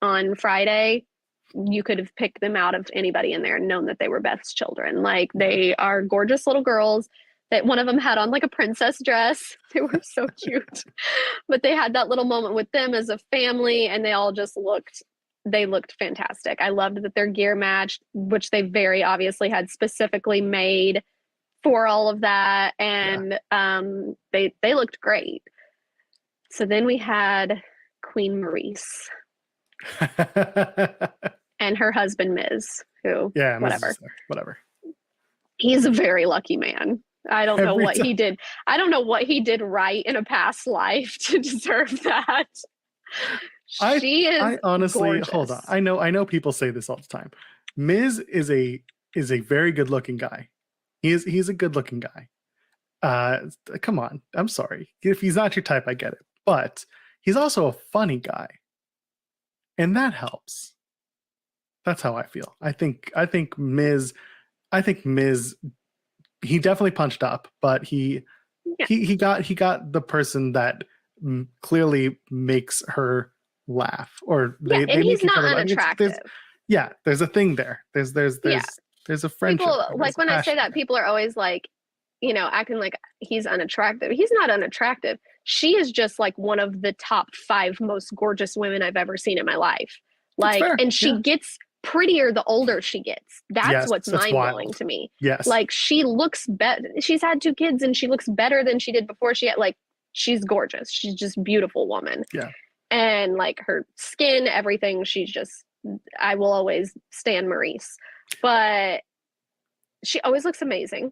on Friday. You could have picked them out of anybody in there and known that they were Beth's children. Like, they are gorgeous little girls. That one of them had on like a princess dress. They were so cute. But they had that little moment with them as a family, and they all just looked fantastic. I loved that their gear matched, which they very obviously had specifically made for all of that. And they looked great. So then we had Queen Maurice and her husband, Miz, who, whatever. He's a very lucky man. I don't know what he did. I don't know what he did right in a past life to deserve that. I honestly gorgeous. Hold on. I know people say this all the time. Miz is a very good looking guy. He's a good looking guy. Come on. I'm sorry. If he's not your type, I get it. But he's also a funny guy. And that helps. That's how I feel. I think Miz he definitely punched up, but he got the person that clearly makes her laugh, or they and he's not unattractive. There's a thing there. There's a friendship. People, like, when I say that, people are always like, you know, acting like he's unattractive. He's not unattractive. She is just like one of the top 5 most gorgeous women I've ever seen in my life. Like, and she gets prettier the older she gets. That's Yes, what's that's mind-blowing wild. to me. Yes. Like, she looks better. She's had 2 kids and she looks better than she did before she had, like, she's gorgeous. She's just a beautiful woman. Yeah. And like her skin, everything, she's just, I will always stand Maurice. But she always looks amazing.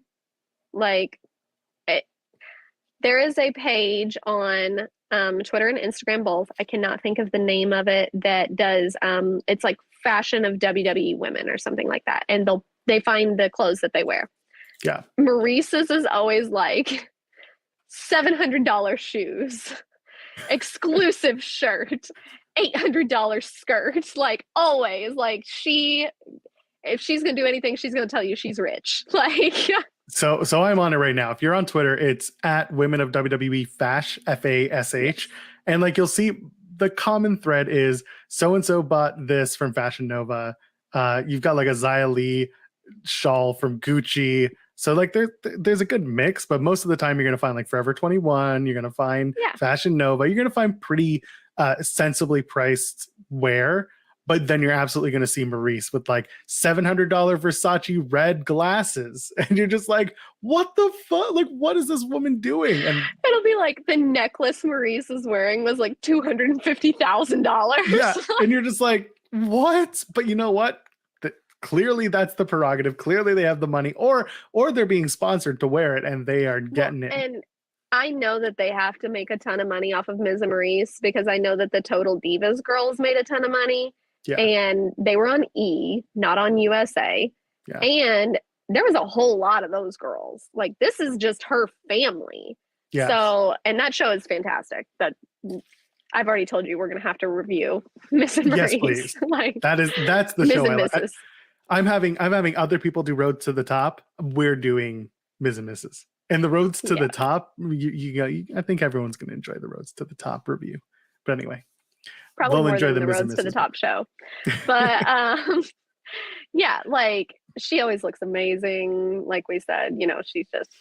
Like, there is a page on Twitter and Instagram both. I cannot think of the name of it, that does it's like fashion of WWE women or something like that, and they find the clothes that they wear. Yeah. Maurice's is always like $700 shoes, exclusive shirt, $800 skirt, like always. Like, if she's gonna do anything, she's gonna tell you she's rich. Like, So I'm on it right now. If you're on Twitter, it's at Women of WWE Fash, FASH. And like, you'll see the common thread is so-and-so bought this from Fashion Nova. You've got like a Xia Li shawl from Gucci. So like there's a good mix, but most of the time you're going to find like Forever 21. You're going to find Fashion Nova. You're going to find pretty sensibly priced wear. But then you're absolutely going to see Maurice with like $700 Versace red glasses. And you're just like, what the fuck? Like, what is this woman doing? And it'll be like the necklace Maurice is wearing was like $250,000. Yeah. And you're just like, what? But you know what? Clearly that's the prerogative. Clearly they have the money, or they're being sponsored to wear it and they are getting it. And I know that they have to make a ton of money off of Miz and Maurice, because I know that the Total Divas girls made a ton of money. Yeah. And they were on E, not on USA. Yeah. And there was a whole lot of those girls. Like, this is just her family. Yeah. So, and that show is fantastic. But I've already told you we're going to have to review Miss and Maurice. Yes, please. Like, that's the Ms. show. And Mrs. I'm having other people do Road to the Top. We're doing Ms. and Mrs. And the Roads to the Top. I think everyone's going to enjoy the Roads to the Top review. But anyway. Probably more than the Roads to the Top show. But yeah, like, she always looks amazing. Like we said, you know, she's just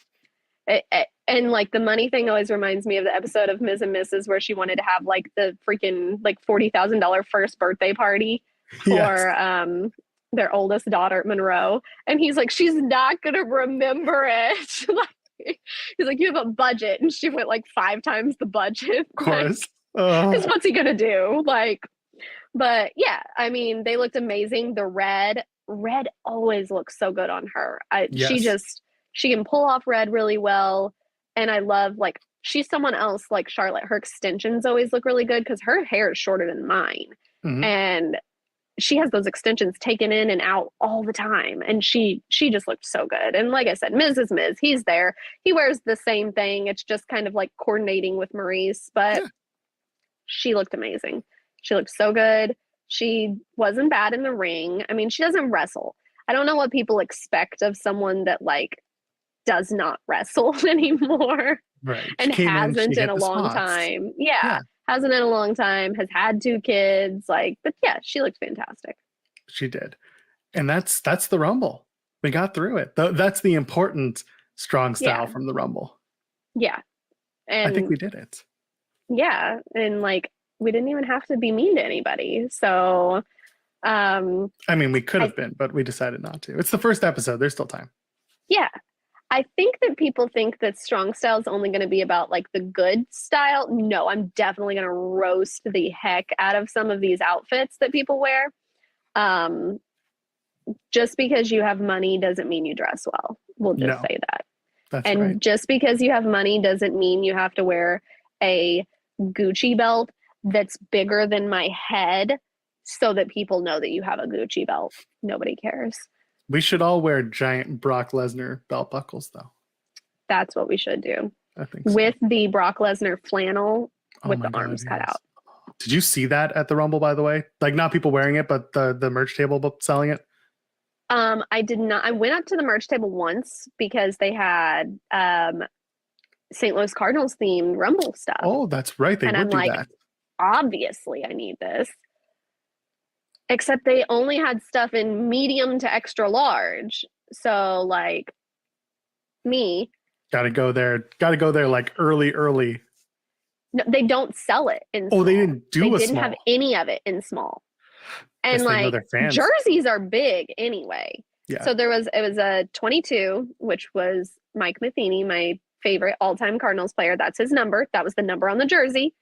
and like the money thing always reminds me of the episode of Ms. and Mrs. where she wanted to have like the freaking like $40,000 first birthday party for their oldest daughter, Monroe. And he's like, she's not gonna remember it. Like, he's like, you have a budget, and she went like 5 times the budget. Of course. Because what's he gonna do? Like, but yeah, I mean, they looked amazing. The red always looks so good on her. She can pull off red really well. And I love, like, she's someone else like Charlotte. Her extensions always look really good because her hair is shorter than mine. Mm-hmm. And she has those extensions taken in and out all the time. And she just looked so good. And like I said, Miz is Miz. He's there. He wears the same thing. It's just kind of like coordinating with Maurice. But she looked amazing. She looked so good. She wasn't bad in the ring. I mean, she doesn't wrestle. I don't know what people expect of someone that like does not wrestle anymore. Right. And hasn't in a long time. Yeah. Hasn't in a long time, has had 2 kids. Like, but yeah, she looked fantastic. She did. And that's the Rumble. We got through it. That's the important strong style from the Rumble. Yeah. And I think we did it. Yeah. And like, we didn't even have to be mean to anybody. So, I mean, we could have been, but we decided not to. It's the first episode. There's still time. Yeah. I think that people think that strong style is only going to be about like the good style. No, I'm definitely going to roast the heck out of some of these outfits that people wear. Just because you have money doesn't mean you dress well. We'll just say that. That's and right. Just because you have money doesn't mean you have to wear a Gucci belt that's bigger than my head so that people know that you have a Gucci belt. Nobody cares. We should all wear giant Brock Lesnar belt buckles, though. That's what we should do. I think so. With the Brock Lesnar flannel with the arms cut out. Did you see that at the Rumble, by the way? Like, not people wearing it, but the merch table selling it? I did not. I went up to the merch table once because they had St. Louis Cardinals themed Rumble stuff. Oh, that's right. They would do that. Obviously, I need this. Except they only had stuff in medium to extra large. So, like, me. Gotta go there like early. No, they don't sell it in small. Oh, they didn't do They a didn't small. have any of it in small. And they know like their fans. jerseys are big anyway. Yeah. So it was a 22, which was Mike Matheny, my favorite all-time Cardinals player. That's his number. That was the number on the jersey.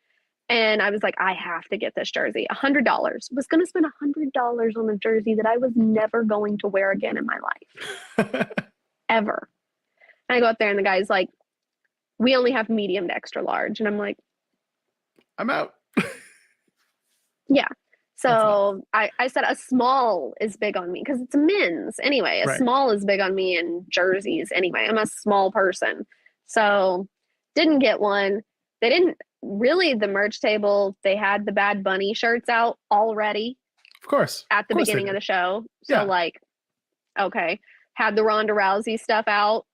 And I was like, I have to get this jersey. $100. Was going to spend $100 on a jersey that I was never going to wear again in my life. Ever. And I go up there and the guy's like, we only have medium to extra large. And I'm like, I'm out. yeah. So I said a small is big on me because it's a men's anyway. A small is big on me in jerseys anyway. I'm a small person. So didn't get one. They didn't really, the merch table, they had the Bad Bunny shirts out already. Of course. At the beginning of the show. So yeah. like, okay. Had the Ronda Rousey stuff out.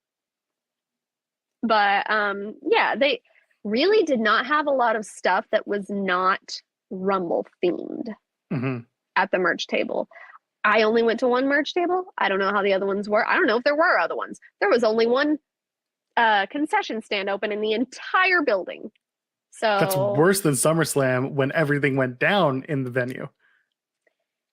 But yeah, they really did not have a lot of stuff that was not Rumble themed at the merch table. I only went to one merch table. I don't know how the other ones were. I don't know if there were other ones. There was only one concession stand open in the entire building. So that's worse than SummerSlam when everything went down in the venue.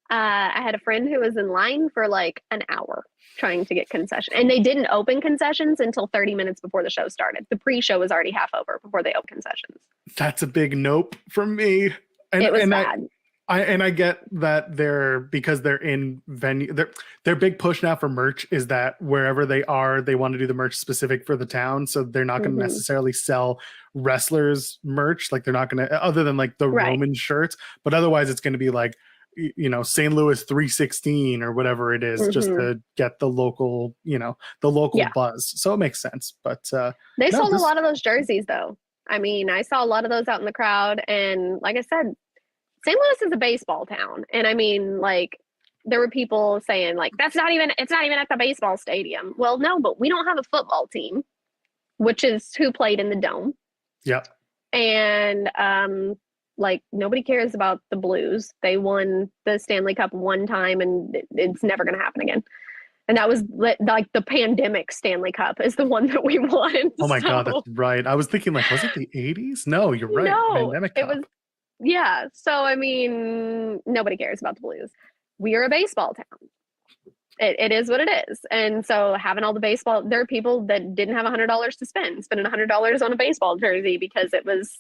I had a friend who was in line for like an hour trying to get concession, and they didn't open concessions until 30 minutes before the show started. The pre-show was already half over before they opened concessions. That's a big nope from me. And, it was bad. I get that because they're in venue, their big push now for merch is that wherever they are, they want to do the merch specific for the town. So they're not going to necessarily sell wrestlers merch. Like they're not going to, other than like the Roman shirts, but otherwise it's going to be like, you know, St. Louis 316 or whatever it is, just to get the local, you know, the local buzz. So it makes sense. But they sold a lot of those jerseys though. I mean, I saw a lot of those out in the crowd, and like I said, St. Louis is a baseball town. And I mean, like, there were people saying, like, it's not even at the baseball stadium. Well, no, but we don't have a football team, which is who played in the Dome. Yep. And, like, nobody cares about the Blues. They won the Stanley Cup one time, and it's never going to happen again. And that was like the pandemic Stanley Cup is the one that we won. Oh my God, that's right. I was thinking, like, was it the 80s? No, you're right. No, pandemic Cup. It was. Yeah. So, I mean, nobody cares about the Blues. We are a baseball town. It is what it is. And so having all the baseball, there are people that didn't have $100 to spending $100 on a baseball jersey because it was,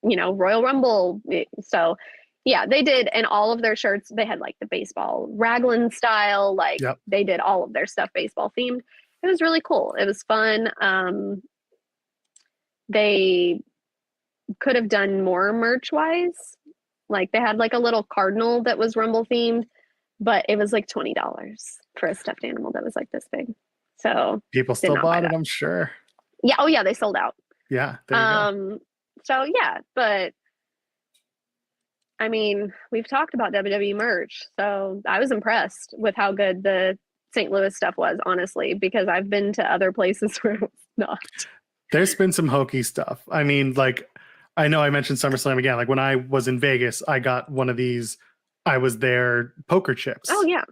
you know, Royal Rumble. So yeah, they did. And all of their shirts, they had like the baseball raglan style, like they did all of their stuff baseball themed. It was really cool. It was fun. They could have done more merch wise. Like they had like a little cardinal that was Rumble themed, but it was like $20 for a stuffed animal that was like this big. So people still bought it, I'm sure. Yeah. Oh yeah, they sold out. Yeah. There you go. So yeah, but I mean, we've talked about WWE merch, so I was impressed with how good the St. Louis stuff was, honestly, because I've been to other places where it's not. There's been some hokey stuff. I mean, like, I know I mentioned SummerSlam again. Like when I was in Vegas, I got one of these, I was there poker chips. Oh yeah.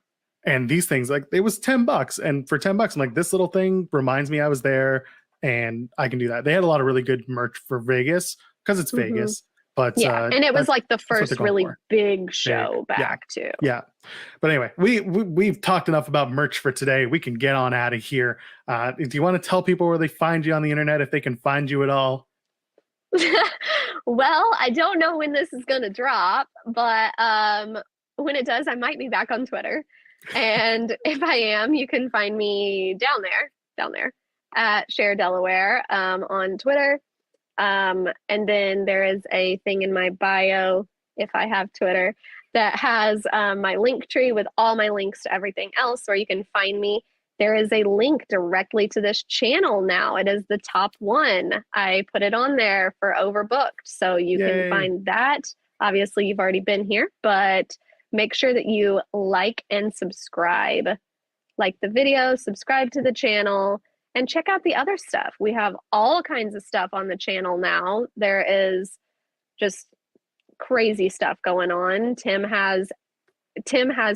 And these things, like it was $10. And for $10, I'm like, this little thing reminds me I was there and I can do that. They had a lot of really good merch for Vegas because it's Vegas. But yeah, and it was like the first really big show back too. Yeah. But anyway, we've talked enough about merch for today. We can get on out of here. Do you want to tell people where they find you on the internet, if they can find you at all? Well, I don't know when this is going to drop, but when it does, I might be back on Twitter. And if I am, you can find me down there at Cher Delaware on Twitter. And then there is a thing in my bio, if I have Twitter, that has my link tree with all my links to everything else where you can find me. There is a link directly to this channel now. It is the top one. I put it on there for Overbooked. So you can find that. Obviously, you've already been here, but make sure that you like and subscribe. Like the video, subscribe to the channel, and check out the other stuff. We have all kinds of stuff on the channel now. There is just crazy stuff going on. Tim has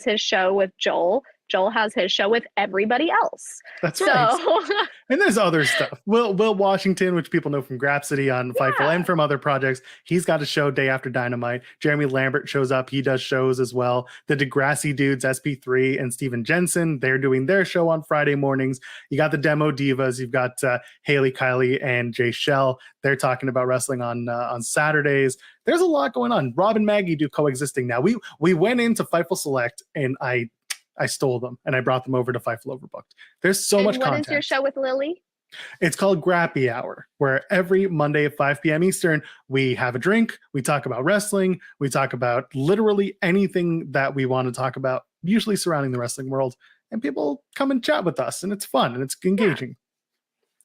his show with Joel. Joel has his show with everybody else. That's right. And there's other stuff. Will Washington, which people know from Grapsody on Fightful and from other projects, he's got a show day after Dynamite. Jeremy Lambert shows up. He does shows as well. The Degrassi dudes, SP3 and Steven Jensen, they're doing their show on Friday mornings. You got the Demo Divas. You've got Haley, Kylie, and Jay Shell. They're talking about wrestling on Saturdays. There's a lot going on. Rob and Maggie do coexisting now. We went into Fightful Select, and I stole them and I brought them over to Fightful Overbooked. There's so much content. What is your show with Lily? It's called Grappy Hour, where every Monday at 5 p.m. Eastern, we have a drink, we talk about wrestling, we talk about literally anything that we want to talk about, usually surrounding the wrestling world, and people come and chat with us, and it's fun and it's engaging.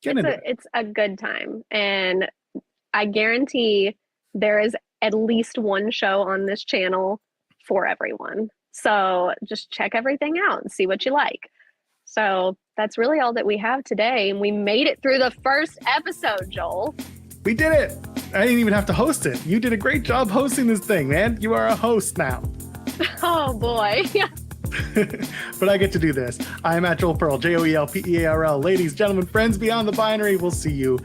It's a good time, and I guarantee there is at least one show on this channel for everyone. So just check everything out and see what you like. So that's really all that we have today. And we made it through the first episode, Joel. We did it. I didn't even have to host it. You did a great job hosting this thing, man. You are a host now. Oh, boy. But I get to do this. I am at Joel Pearl, JoelPearl. Ladies, gentlemen, friends beyond the binary. We'll see you